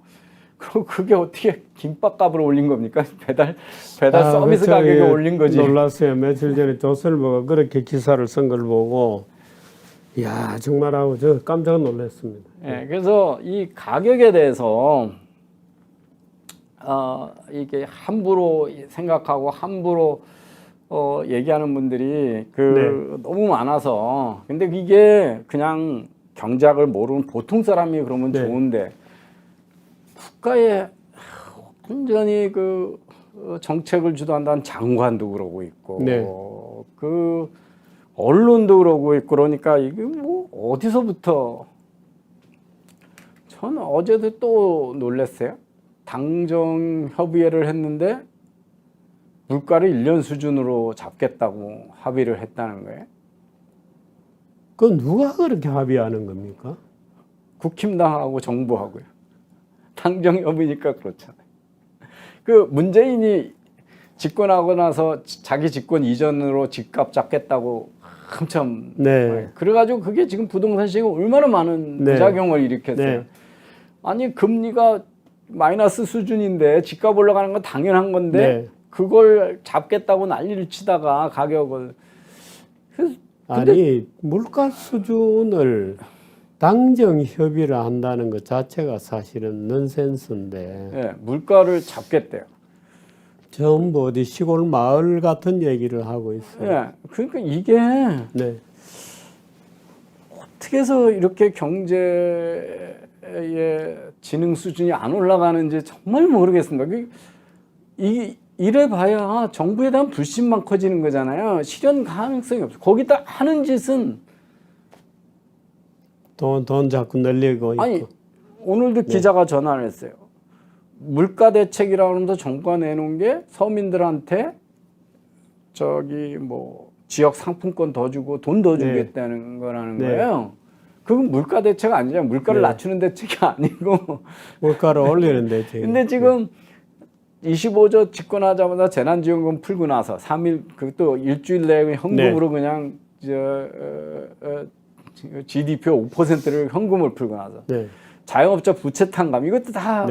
그럼 그게 어떻게 김밥값을 올린 겁니까? 배달 서비스 그쵸. 가격이 예, 올린 거지. 놀랐어요. 며칠 전에 조선일보가 그렇게 기사를 쓴 걸 보고, 이야 정말 하고 저 깜짝 놀랐습니다. 예, 그래서 이 가격에 대해서 이게 함부로 생각하고 함부로 얘기하는 분들이 너무 많아서. 근데 이게 그냥 경제학을 모르는 보통 사람이 그러면 네. 좋은데 국가에 완전히 정책을 주도한다는 장관도 그러고 있고 네. 그 언론도 그러고 있고 그러니까 이게 뭐 어디서부터. 저는 어제도 또 놀랐어요. 당정 협의회를 했는데 물가를 1년 수준으로 잡겠다고 합의를 했다는 거예요. 그 누가 그렇게 합의하는 겁니까? 국힘당하고 정부하고요. 당정 협의니까 그렇잖아요. 그 문재인이 집권하고 나서 자기 집권 이전으로 집값 잡겠다고 한참. 네. 그래가지고 그게 지금 부동산 시장에 얼마나 많은 네. 부작용을 일으켰어요. 네. 아니 금리가 마이너스 수준인데 집값 올라가는 건 당연한 건데 네. 그걸 잡겠다고 난리를 치다가 가격을. 아니 물가 수준을 당정 협의를 한다는 것 자체가 사실은 넌센스인데 예, 물가를 잡겠대요. 전부 어디 시골 마을 같은 얘기를 하고 있어요. 예, 그러니까 이게 네. 어떻게 해서 이렇게 경제의 지능 수준이 안 올라가는지 정말 모르겠습니다. 이래 봐야 정부에 대한 불신만 커지는 거잖아요. 실현 가능성이 없어. 거기다 하는 짓은 돈 자꾸 늘리고 아니 있고. 오늘도 기자가 전화를 했어요. 물가 대책이라고 하면서 정부가 내놓은 게 서민들한테 뭐 지역 상품권 더 주고 돈 더 주겠다는 거라는 거예요. 그건 물가 대책 아니잖아요. 물가를 낮추는 대책이 아니고. 물가를 올리는 대책. 근데 지금 25조 집권하자마자 재난지원금 풀고 나서 3일 그것도 일주일 내에 현금으로 그냥 GDP 5%를 현금을 풀고 나서 자영업자 부채 탕감 이것도 다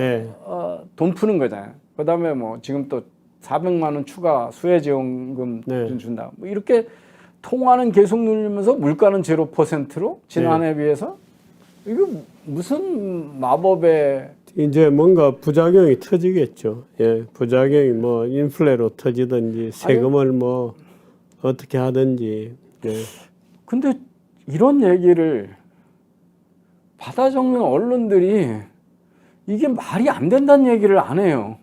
돈 푸는 거잖아요. 그다음에 뭐 지금 또 400만 원 추가 수혜지원금 준다. 뭐 이렇게 통화는 계속 누리면서 물가는 0%로 지난해에 비해서 이거 무슨 마법의 이제 뭔가 부작용이 터지겠죠. 예, 부작용이 뭐 인플레로 터지든지 세금을 뭐 어떻게 하든지. 예. 근데 이런 얘기를 받아 적는 언론들이 이게 말이 안 된다는 얘기를 안 해요.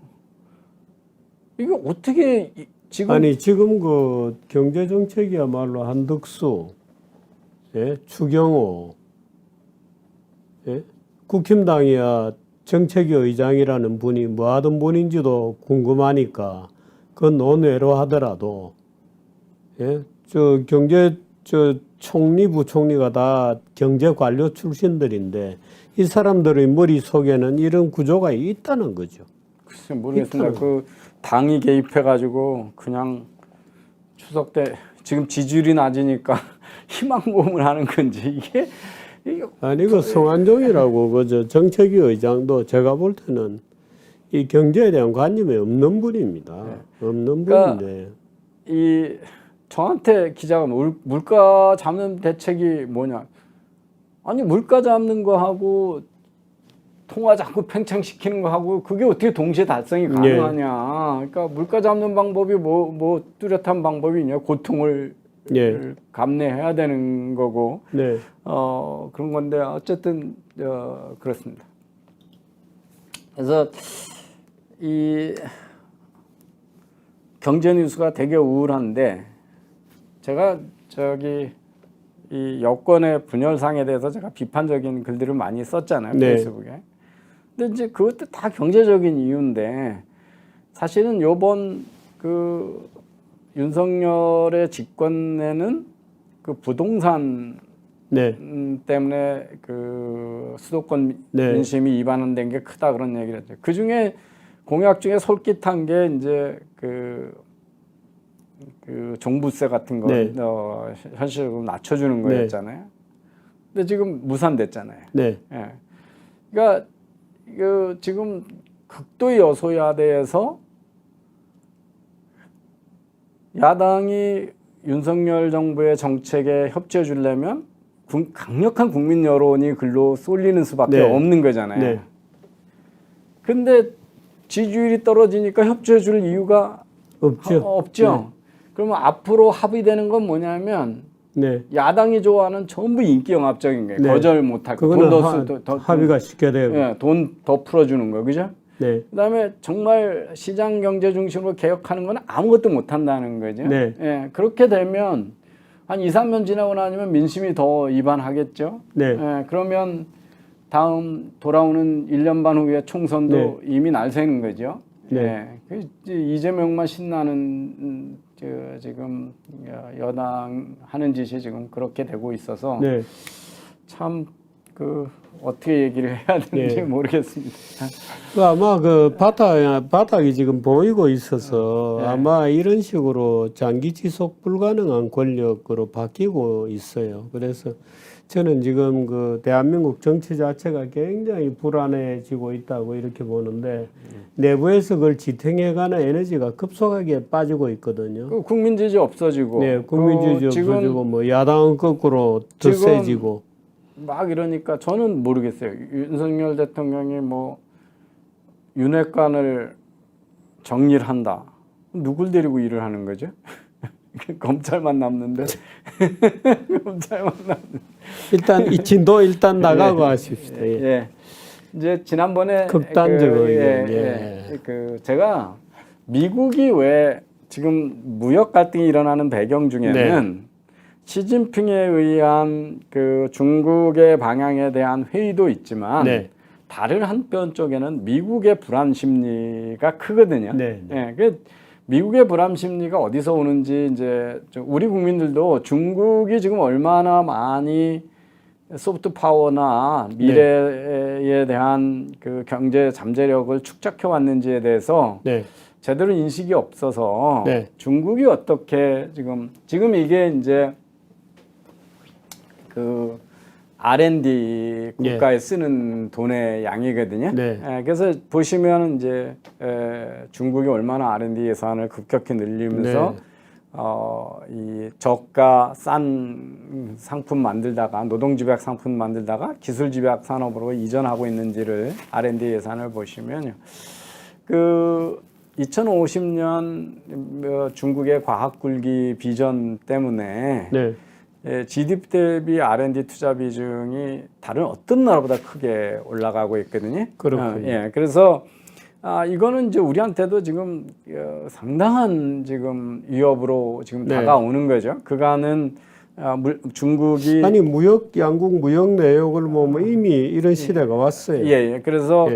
이게 어떻게 지금 아니 지금 그 경제 정책이야말로 한덕수, 추경호, 국힘당이야 정책위 의장이라는 분이 뭐 하던 분인지도 궁금하니까 그 논외로 하더라도 저 경제 총리, 부총리가 다 경제 관료 출신들인데 이 사람들의 머릿속에는 이런 구조가 있다는 거죠. 글쎄 모르겠습니다. 그 당이 개입해가지고 그냥 추석 때 지금 지지율이 낮으니까 희망 고문을 하는 건지 이게 아니 그 성한종이라고 그저 정책위 의장도 제가 볼 때는 이 경제에 대한 관념이 없는 분입니다. 없는 그러니까 분인데 이 저한테 기자가 물가 잡는 대책이 뭐냐? 아니 물가 잡는 거 하고 통화 자꾸 팽창시키는 거 하고 그게 어떻게 동시에 달성이 가능하냐? 그러니까 물가 잡는 방법이 뭐 뚜렷한 방법이 있냐? 고통을 감내해야 되는 거고 그런 건데 어쨌든 그렇습니다. 그래서 이 경제 뉴스가 되게 우울한데 제가 이 여권의 분열상에 대해서 제가 비판적인 글들을 많이 썼잖아요. 페이스북에. 근데 이제 그것도 다 경제적인 이유인데 사실은 요번 그 윤석열의 집권에는 그 부동산 때문에 그 수도권 민심이 이반된 게 크다 그런 얘기를 했죠. 그 중에 공약 중에 솔깃한 게 이제 그 종부세 같은 거 현실적으로 낮춰주는 거였잖아요. 근데 지금 무산됐잖아요. 그러니까 지금 극도의 여소야대에서 야당이 윤석열 정부의 정책에 협조해 주려면 강력한 국민 여론이 글로 쏠리는 수밖에 없는 거잖아요. 근데 지지율이 떨어지니까 협조해 줄 이유가 없죠. 그러면 앞으로 합의되는 건 뭐냐면 야당이 좋아하는 전부 인기 영합적인 거예요. 거절 못하고 돈 더 합의가 쉽게 돼요. 돈 더 풀어주는 거, 그죠? 그다음에 정말 시장 경제 중심으로 개혁하는 건 아무것도 못한다는 거죠. 그렇게 되면 한 2, 3년 지나고 나면 민심이 더 이반하겠죠. 그러면 다음 돌아오는 1년 반 후에 총선도 이미 날새는 거죠. 이재명만 신나는 지금 여당 하는 짓이 지금 그렇게 되고 있어서 참 어떻게 얘기를 해야 되는지 모르겠습니다. 아마 바닥이 지금 보이고 있어서 아마 이런 식으로 장기 지속 불가능한 권력으로 바뀌고 있어요. 그래서 저는 지금 대한민국 정치 자체가 굉장히 불안해지고 있다고 이렇게 보는데 내부에서 그걸 지탱해가는 에너지가 급속하게 빠지고 있거든요. 국민 지지 없어지고, 국민 지지 없어지고, 뭐 야당은 거꾸로 더 세지고. 막 이러니까 저는 모르겠어요. 윤석열 대통령이 뭐 윤핵관을 정리를 한다. 누굴 데리고 일을 하는 거죠? 검찰만 남는데. 검찰만 남는데. 일단 이 진도 나가고 하십시다. 이제 지난번에 극단적으로 제가 미국이 왜 지금 무역 갈등이 일어나는 배경 중에는 시진핑에 의한 중국의 방향에 대한 회의도 있지만 다른 한편 쪽에는 미국의 불안 심리가 크거든요. 미국의 불안 심리가 어디서 오는지 이제 우리 국민들도 중국이 지금 얼마나 많이 소프트 파워나 미래에 대한 경제 잠재력을 축적해 왔는지에 대해서 제대로 인식이 없어서 중국이 어떻게 지금 이게 이제 R&D 국가에 쓰는 돈의 양이거든요. 그래서 보시면 이제 중국이 얼마나 R&D 예산을 급격히 늘리면서 이 저가 싼 상품 만들다가 노동집약 상품 만들다가 기술집약 산업으로 이전하고 있는지를 R&D 예산을 보시면요. 2050년 중국의 과학 굴기 비전 때문에 GDP 대비 R&D 투자 비중이 다른 어떤 나라보다 크게 올라가고 있거든요. 그렇군요. 그래서 이거는 이제 우리한테도 지금 상당한 지금 위협으로 지금 다가오는 거죠. 그간은 중국이 양국 무역 내역을 보면 이미 이런 시대가 왔어요. 그래서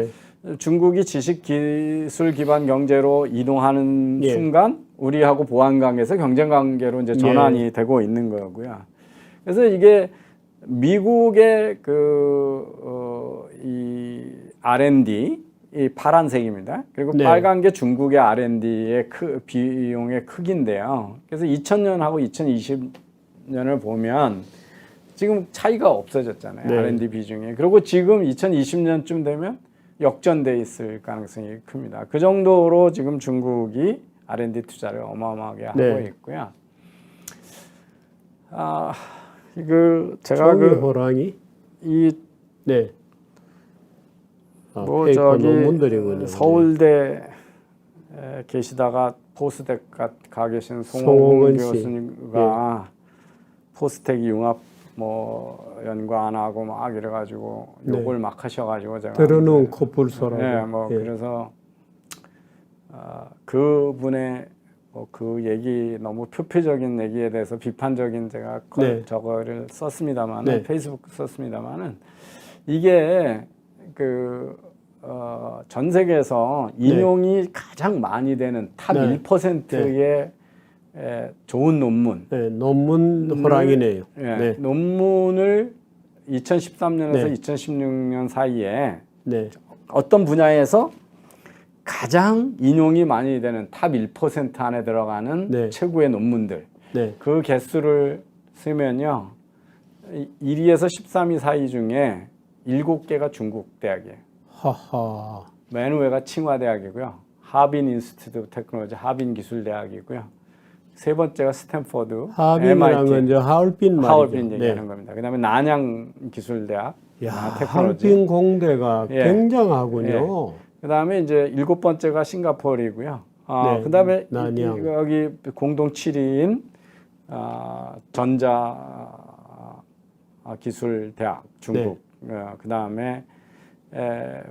중국이 지식 기술 기반 경제로 이동하는 순간 우리하고 보안 관계에서 경쟁 관계로 이제 전환이 되고 있는 거고요. 그래서 이게 미국의 이 R&D 이 파란색입니다. 그리고 네. 빨간 게 중국의 R&D의 비용의 크기인데요. 그래서 2000년하고 2020년을 보면 지금 차이가 없어졌잖아요. 네. R&D 비중이. 그리고 지금 2020년쯤 되면 역전돼 있을 가능성이 큽니다. 그 정도로 지금 중국이 R&D 투자를 어마어마하게 하고 네. 있고요. 이걸 제가 종이 호랑이? 이 네. 뭐 페이퍼 저기 논문들이군요. 서울대 계시다가 포스텍 가 계신 송호근 송호근 씨. 교수님과 포스텍 융합 뭐 연구 안 하고 막 이래가지고 욕을 막 하셔가지고 제가 들어놓은 코뿔소라고. 네, 뭐 그래서 그분의 뭐 그 얘기 너무 표피적인 얘기에 대해서 비판적인 제가 저거를 썼습니다만은 네. 페이스북 썼습니다만은 이게 전 세계에서 인용이 가장 많이 되는 탑 1%의 좋은 논문. 네, 논문 호랑이네요. 네. 논문을 2013년에서 2016년 사이에 네. 어떤 분야에서 가장 인용이 많이 되는 탑 1% 안에 들어가는 최고의 논문들. 그 개수를 쓰면요. 1위에서 13위 사이 중에 7개가 중국 대학이에요. 하하. 맨 위가 칭화대학이고요. 하빈 인스티튜트 테크놀로지 하빈 기술대학이고요. 세 번째가 스탠퍼드, 하빈이라는 건 이제 하얼빈 말이죠. 하얼빈 얘기하는 겁니다. 그다음에 난양 기술대학, 야, 테크놀로지. 하얼빈 공대가 굉장하군요. 그다음에 이제 7번째가 싱가포르이고요. 그다음에 여기 공동 7위인 전자 기술대학 중국. 그다음에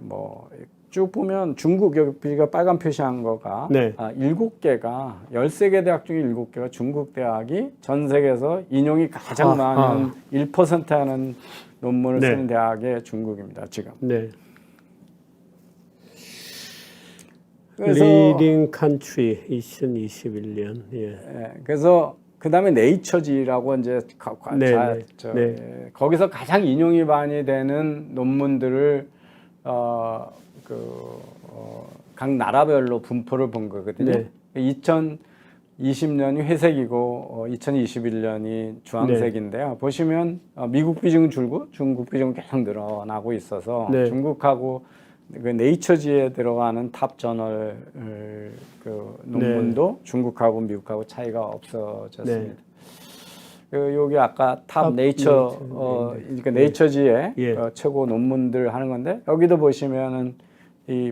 뭐 쭉 보면 중국 여기가 빨간 표시한 거가 7개가 13개 대학 중에 7개가 중국 대학이 전 세계에서 인용이 가장 많은 1% 하는 논문을 쓰는 대학이 중국입니다. 지금. 그래서 리딩 컨트리 2021년. 그래서 그다음에 네이처지라고 이제 거기서 가장 인용이 많이 되는 논문들을 각 나라별로 분포를 본 거거든요. 2020년이 회색이고 2021년이 주황색인데요. 보시면 미국 비중은 줄고 중국 비중은 계속 늘어나고 있어서 중국하고 그 네이처지에 들어가는 탑 저널 논문도 중국하고 미국하고 차이가 없어졌습니다. 여기 아까 탑 네이처 그러니까 네이처지의 최고 논문들 하는 건데 여기도 보시면은 이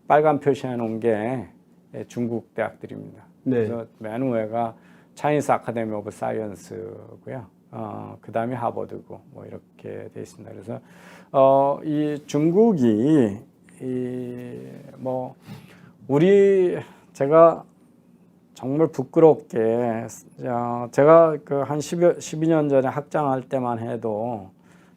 빨간 표시해 놓은 게 중국 대학들입니다. 그래서 맨 위가 차이니스 아카데미 오브 사이언스고요. 그다음에 하버드고 뭐 이렇게 돼 있습니다. 그래서 이 중국이 뭐 제가 정말 부끄럽게 제가 한 12년 전에 학장할 때만 해도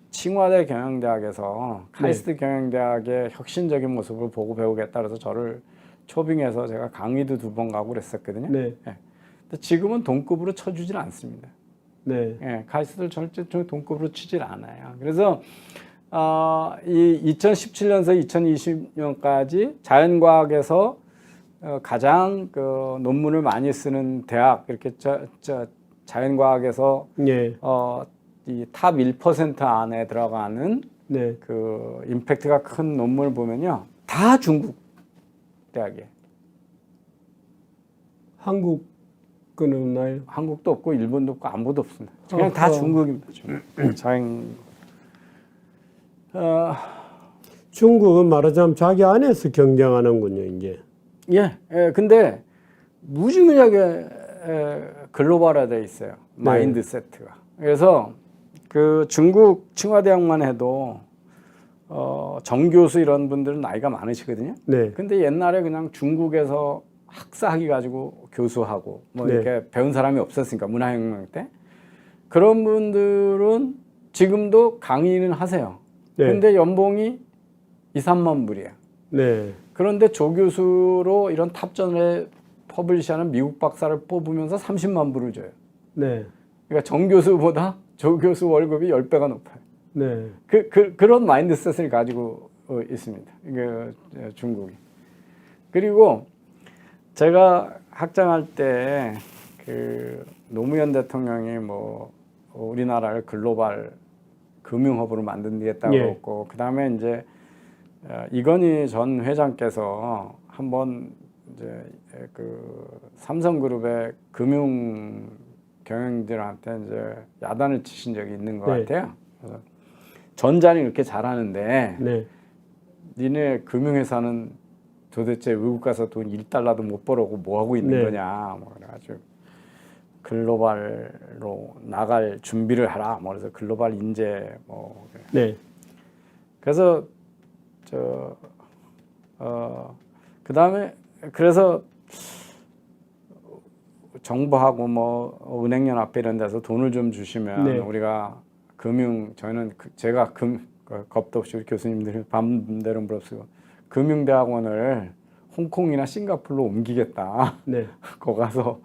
칭화대 경영대학에서 카이스트 경영대학의 혁신적인 모습을 보고 배우겠다 그래서 저를 초빙해서 제가 강의도 2번 가고 그랬었거든요. 근데 지금은 동급으로 쳐주질 않습니다. 카이스트를 절대 동급으로 치질 않아요. 그래서 이 2017년에서 2020년까지 자연과학에서 가장 논문을 많이 쓰는 대학 이렇게 자연과학에서 이 탑 1% 안에 들어가는 그 임팩트가 큰 논문을 보면요 다 중국 대학이에요. 한국 건 없나요? 한국도 없고 일본도 없고 아무도 없습니다. 그냥 다 중국입니다. 중국은 말하자면 자기 안에서 경쟁하는군요, 이제. 근데 무지무지하게 글로벌화되어 있어요. 마인드 세트가. 그래서 그 중국 칭화대학만 해도 정교수 이런 분들은 나이가 많으시거든요. 근데 옛날에 그냥 중국에서 학사학위 가지고 교수하고 뭐 이렇게 배운 사람이 없었으니까 문화혁명 때 그런 분들은 지금도 강의는 하세요. 근데 연봉이 2, 3만 불이에요. 그런데 조교수로 이런 탑전에 퍼블리시하는 미국 박사를 뽑으면서 30만 불을 줘요. 그러니까 정교수보다 조교수 월급이 10배가 높아요. 네. 그런 마인드셋을 가지고 있습니다. 중국이. 그리고 제가 학장할 때 그 노무현 대통령이 뭐 우리나라를 글로벌 금융허브로 만들겠다고 예. 했고, 그 다음에 이제 이건희 전 회장께서 한번 이제 그 삼성그룹의 금융 경영들한테 이제 야단을 치신 적이 있는 것 네. 같아요. 그래서 전자는 이렇게 잘하는데 네. 니네 금융회사는 도대체 외국 가서 돈 1달러도 못 벌어오고 뭐 하고 있는 네. 거냐, 뭐 그래가지고 글로벌로 나갈 준비를 하라. 뭐 그래서 글로벌 인재 뭐 네. 그래서 그다음에 그래서 정부하고 뭐 은행연합회 이런 데서 돈을 좀 주시면 네. 우리가 저희는 제가 겁도 없이 우리 교수님들이 밤대로 물었어요. 금융대학원을 홍콩이나 싱가포르로 옮기겠다. 네. 거기 가서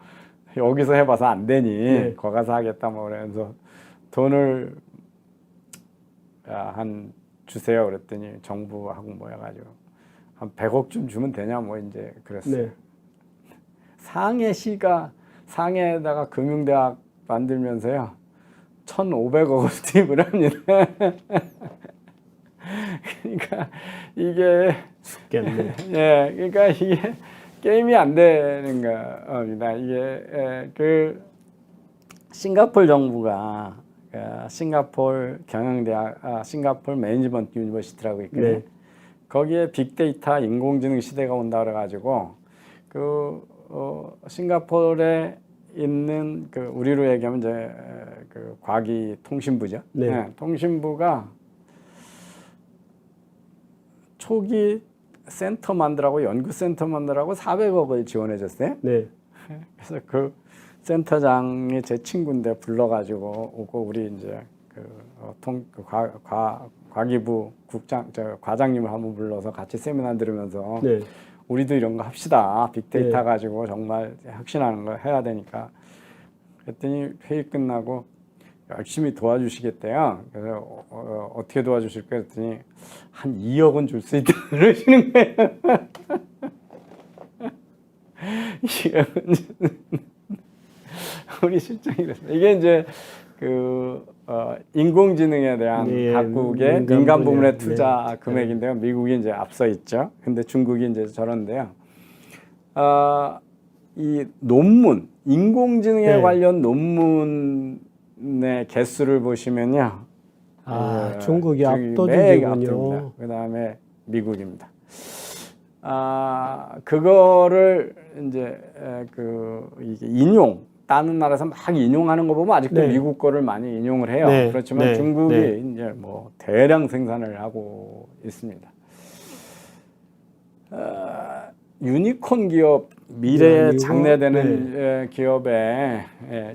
여기서 해봐서 안 되니 네. 거기 가서 하겠다. 뭐 그래서 돈을 한 주세요. 그랬더니 정부하고 뭐 해가지고 한 100억 좀 주면 되냐 뭐 이제 그랬어요. 네. 상해시가 상해에다가 금융대학 만들면서요 1,500억을 투입을 합니다. 그러니까 이게 죽겠네. 예, 그러니까 이게 게임이 안 되는 겁니다. 이게 그 싱가포르 정부가 싱가포르 경영대학, 싱가포르 매니지먼트 유니버시티라고 있거든요. 네. 거기에 빅데이터 인공지능 시대가 온다 그래가지고 싱가포르에 있는 그 우리로 얘기하면 이제 그 과기통신부죠. 네. 네, 통신부가 초기 센터 만들라고 연구센터 만들라고 400억을 지원해 줬어요. 네. 그래서 그 센터장이 제 친구인데 불러가지고 오고 우리 이제 과기부 과장님을 한번 불러서 같이 세미나 들으면서 네. 우리도 이런 거 합시다. 빅데이터 네. 가지고 정말 혁신하는 거 해야 되니까. 그랬더니 회의 끝나고 열심히 도와주시겠대요. 그래서 어떻게 도와주실까 했더니 한 2억은 줄 수 있다 그러시는 거예요. 2억은 우리 실장이 그랬어요. 이게 이제 인공지능에 대한 예, 각국의 민간 민간 부문의 분야. 투자 네. 금액인데요. 미국이 이제 앞서 있죠. 근데 중국이 이제 저런데요. 이 논문, 인공지능에 네. 관련 논문의 개수를 보시면요. 중국이 매일 압도적이군요. 압도입니다. 그다음에 미국입니다. 그거를 이제 이게 다른 나라에서 막 인용하는 거 보면 아직도 네. 미국 거를 많이 인용을 해요. 네. 그렇지만 네. 중국이 네. 이제 뭐 대량 생산을 하고 있습니다. 유니콘 기업 미래에 미국? 장래되는 기업에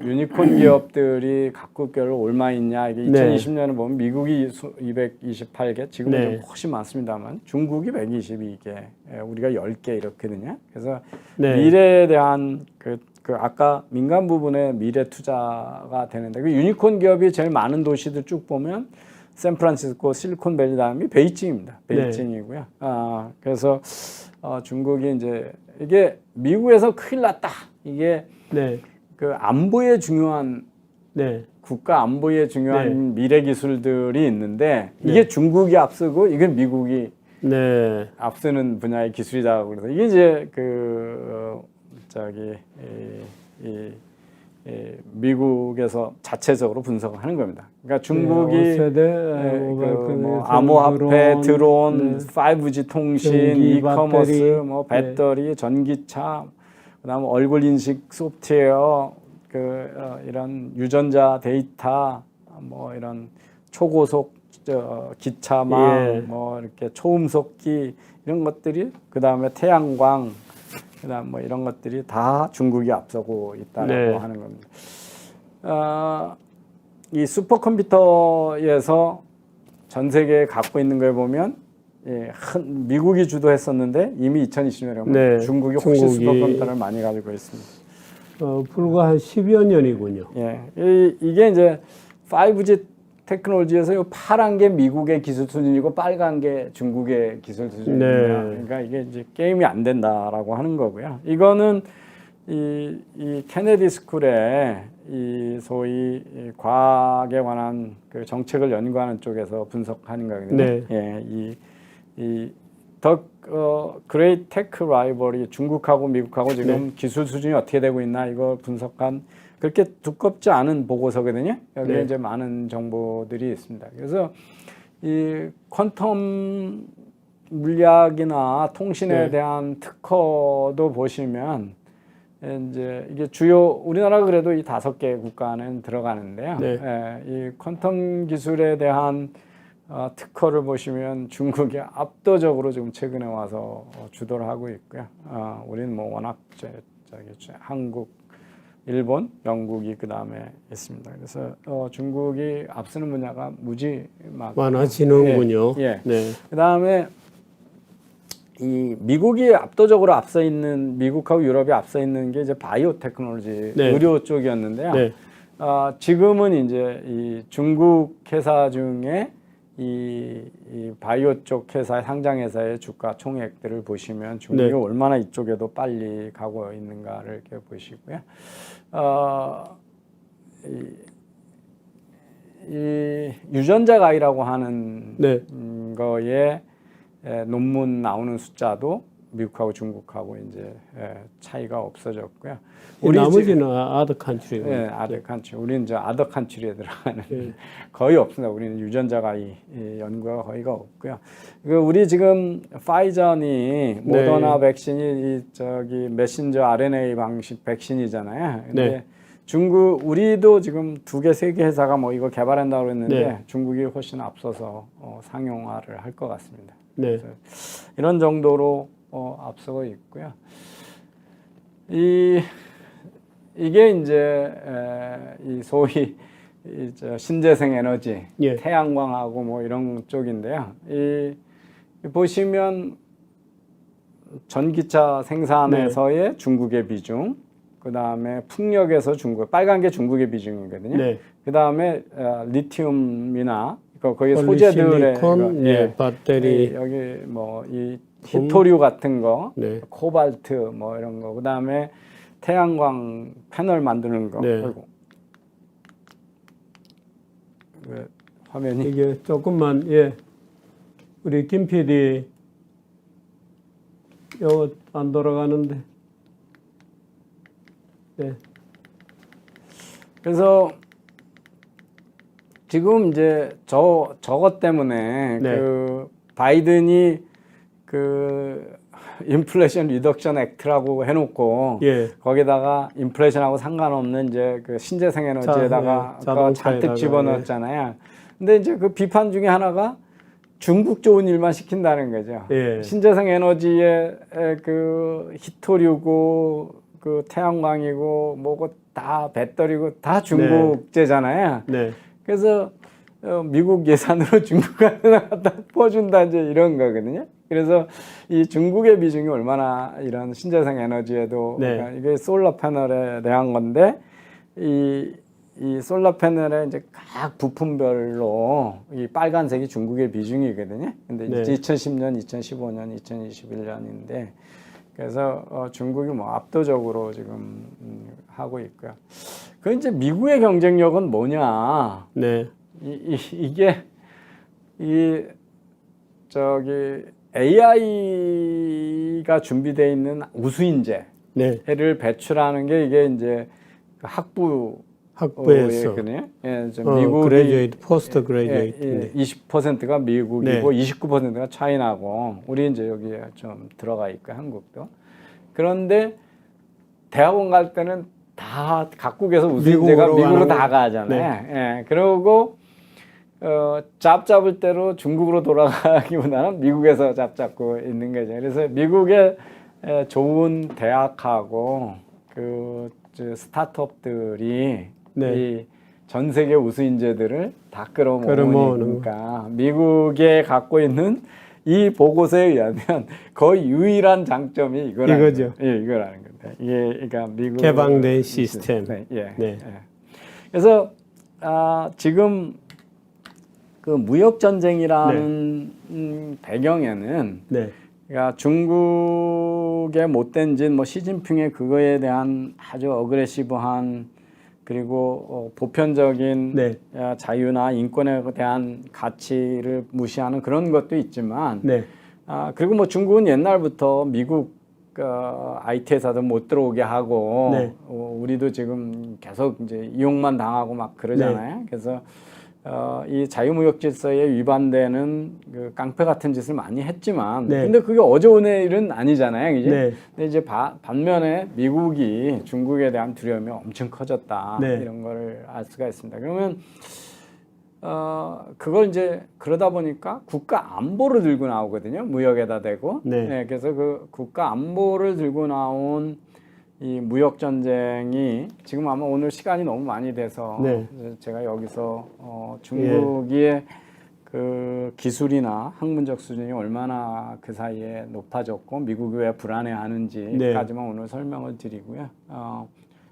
유니콘 기업들이 각국별로 얼마 있냐 이게 네. 2020년에 보면 미국이 228개 지금은 네. 좀 훨씬 많습니다만 중국이 122개 우리가 10개 이렇거든요. 그래서 네. 미래에 대한 그 아까 민간 부분에 미래 투자가 되는데 그 유니콘 기업이 제일 많은 도시들 쭉 보면 샌프란시스코, 실리콘밸리 다음이 베이징입니다. 베이징이고요. 그래서 중국이 이제 이게 미국에서 큰일 났다. 이게 네. 그 안보에 중요한 네. 국가 안보에 중요한 미래 기술들이 있는데 네. 이게 중국이 앞서고 이게 미국이 네. 앞서는 분야의 기술이다 그래서 이게 이제 미국에서 자체적으로 분석하는 겁니다. 그러니까 중국이 네, 5세대, 암호화폐, 드론, 네. 5G 통신, 전기, 이커머스, 배터리, 뭐 배터리, 전기차, 그다음에 얼굴 인식 소프트웨어, 이런 유전자 데이터, 뭐 이런 초고속 기차망, 뭐 이렇게 초음속기 이런 것들이 그다음에 태양광 그다음 뭐 이런 것들이 다 중국이 앞서고 있다고 하는 겁니다. 이 슈퍼컴퓨터에서 전 세계에 갖고 있는 걸 보면 미국이 주도했었는데 이미 2020년에 중국이 훨씬 슈퍼컴퓨터를 많이 가지고 있습니다. 불과 한 10여 년이군요. 이게 이제 5G 테크놀로지에서 이 파란 게 미국의 기술 수준이고 빨간 게 중국의 기술 수준입니다. 네. 그러니까 이게 이제 게임이 안 된다라고 하는 거고요. 이거는 이 케네디 스쿨의 이 소위 이 과학에 관한 그 정책을 연구하는 쪽에서 분석하는 거거든요. 네. 예, 더 그레이트 테크 라이벌이 중국하고 미국하고 지금 기술 수준이 어떻게 되고 있나 이걸 분석한 그렇게 두껍지 않은 보고서거든요. 여기에 네. 이제 많은 정보들이 있습니다. 그래서 이 퀀텀 물리학이나 통신에 네. 대한 특허도 보시면 이제 이게 주요 우리나라가 그래도 이 5개 국가는 들어가는데요. 네. 예, 이 퀀텀 기술에 대한 특허를 보시면 중국이 압도적으로 지금 최근에 와서 주도를 하고 있고요. 우리는 뭐 워낙 한국, 일본, 영국이 그 다음에 있습니다. 그래서 중국이 앞서는 분야가 무지 많아지는군요. 예. 네. 그 다음에 이 미국이 압도적으로 앞서 있는 미국하고 유럽이 앞서 있는 게 이제 바이오 테크놀로지 네. 의료 쪽이었는데요. 네. 지금은 이제 이 중국 회사 중에 이 바이오 쪽 회사 상장 회사의 주가 총액들을 보시면 중국이 네. 얼마나 이쪽에도 빨리 가고 있는가를 이렇게 보시고요. 이 유전자 가이라고 하는 네. 거에 논문 나오는 숫자도 미국하고 중국하고 이제 차이가 없어졌고요. 우리 나머지는 아더 칸트리고. 네, 아더 칸트리. 우리는 이제 아더 칸트리에 들어가는 네. 거의 없습니다. 우리는 유전자가 이 연구가 거의가 없고요. 우리 지금 파이저니 모더나 백신이 이 저기 메신저 RNA 방식 백신이잖아요. 근데 네. 중국 우리도 지금 2개, 3개 회사가 뭐 이거 개발한다고 그랬는데 네. 중국이 훨씬 앞서서 상용화를 할 것 같습니다. 네. 그래서 이런 정도로 앞서고 있고요. 이게 이제 이 소위 신재생 에너지, 예. 태양광하고 뭐 이런 쪽인데요. 보시면 전기차 생산에서의 중국의 비중, 그 다음에 풍력에서 빨간 게 중국의 비중이거든요. 네. 그 다음에 리튬이나 거기 소재들의 실리콘, 예, 배터리, 여기 뭐 이 히토류 같은 거, 네. 코발트 뭐 이런 거, 그 다음에 태양광 패널 만드는 거. 네. 아이고. 왜 화면이 이게 조금만, 예, 우리 김 PD 이거 안 돌아가는데. 네. 그래서 지금 이제 저것 때문에 네. 그 바이든이 그 인플레이션 리덕션 액트라고 해놓고 예. 거기다가 인플레이션하고 상관없는 이제 그 신재생 에너지에다가 그거 잔뜩 집어넣었잖아요. 근데 이제 그 비판 중에 하나가 중국 좋은 일만 시킨다는 거죠. 예. 신재생 에너지의 그 히토류고 그 태양광이고 뭐고 다 배터리고 다 중국제잖아요. 네. 그래서 미국 예산으로 중국한테 갖다 퍼준다 이제 이런 거거든요. 그래서 이 중국의 비중이 얼마나 이런 신재생 에너지에도 네. 그러니까 이게 솔라 패널에 대한 건데 이 솔라 패널의 이제 각 부품별로 이 빨간색이 중국의 비중이거든요. 근데 네. 2010년, 2015년, 2021년인데 그래서 중국이 뭐 압도적으로 지금 하고 있고요. 그 이제 미국의 경쟁력은 뭐냐? 네. 이게 저기 AI가 준비되어 있는 우수인재를 네. 배출하는 게 이게 이제 학부에서 학부거든요. 예, 미국이 그레이듀에이트, 포스트 그레이듀에이트. 20%가 미국이고 네. 29%가 차이나고 우리 이제 여기에 좀 들어가 있고 한국도. 그런데 대학원 갈 때는 다 각국에서 우수인재가 미국으로 다 가잖아요. 네. 예, 그리고 잡 잡을 대로 중국으로 돌아가기보다는 미국에서 잡 잡고 있는 거죠. 그래서 미국의 좋은 대학하고 그 스타트업들이 네. 이 전 세계 우수 인재들을 다 끌어모으니까 미국에 갖고 있는 이 보고서에 의하면 거의 유일한 장점이 이거죠. 예, 이거라는 건데. 이게 그러니까 미국 개방된 시스템. 네, 예, 네. 예. 그래서 지금 그 무역 전쟁이라는 배경에는 네. 그러니까 중국의 못된 짓, 뭐 시진핑의 그거에 대한 아주 어그레시브한 그리고 보편적인 네. 자유나 인권에 대한 가치를 무시하는 그런 것도 있지만, 네. 그리고 뭐 중국은 옛날부터 미국 IT 회사도 못 들어오게 하고, 네. 우리도 지금 계속 이제 이용만 당하고 막 그러잖아요. 네. 그래서 이 자유무역 질서에 위반되는 그 깡패 같은 짓을 많이 했지만, 네. 근데 그게 어제 오늘 일은 아니잖아요, 이제. 네. 근데 이제 반면에 미국이 중국에 대한 두려움이 엄청 커졌다, 네. 이런 걸 알 수가 있습니다. 그러면 그걸 이제 그러다 보니까 국가 안보를 들고 나오거든요, 무역에다 대고. 네. 그래서 그 국가 안보를 들고 나온 이 무역 전쟁이 지금 아마 오늘 시간이 너무 많이 돼서 네. 제가 여기서 중국의 그 기술이나 학문적 수준이 얼마나 그 사이에 높아졌고 미국이 왜 불안해하는지까지만 오늘 설명을 드리고요.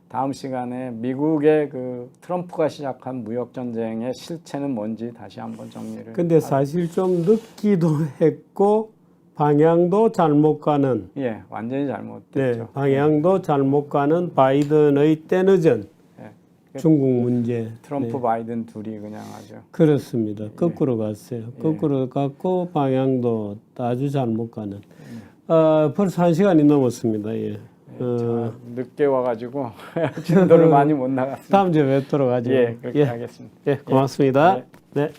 다음 시간에 미국의 그 트럼프가 시작한 무역 전쟁의 실체는 뭔지 다시 한번 정리를. 근데 사실 좀 늦기도 했고 방향도 잘못 가는 완전히 네, 잘못됐죠. 방향도 잘못 가는 바이든의 때늦은 중국 문제. 트럼프 네. 바이든 둘이 그냥 아주 그렇습니다. 거꾸로 갔어요. 거꾸로 갔고 방향도 아주 잘못 가는. 벌써 1시간이 넘었습니다. 예. 제가 늦게 와가지고 진도를 많이 못 나갔습니다. 다음 주에 뵙도록 하죠. 그렇게 하겠습니다. 고맙습니다. 네. 네.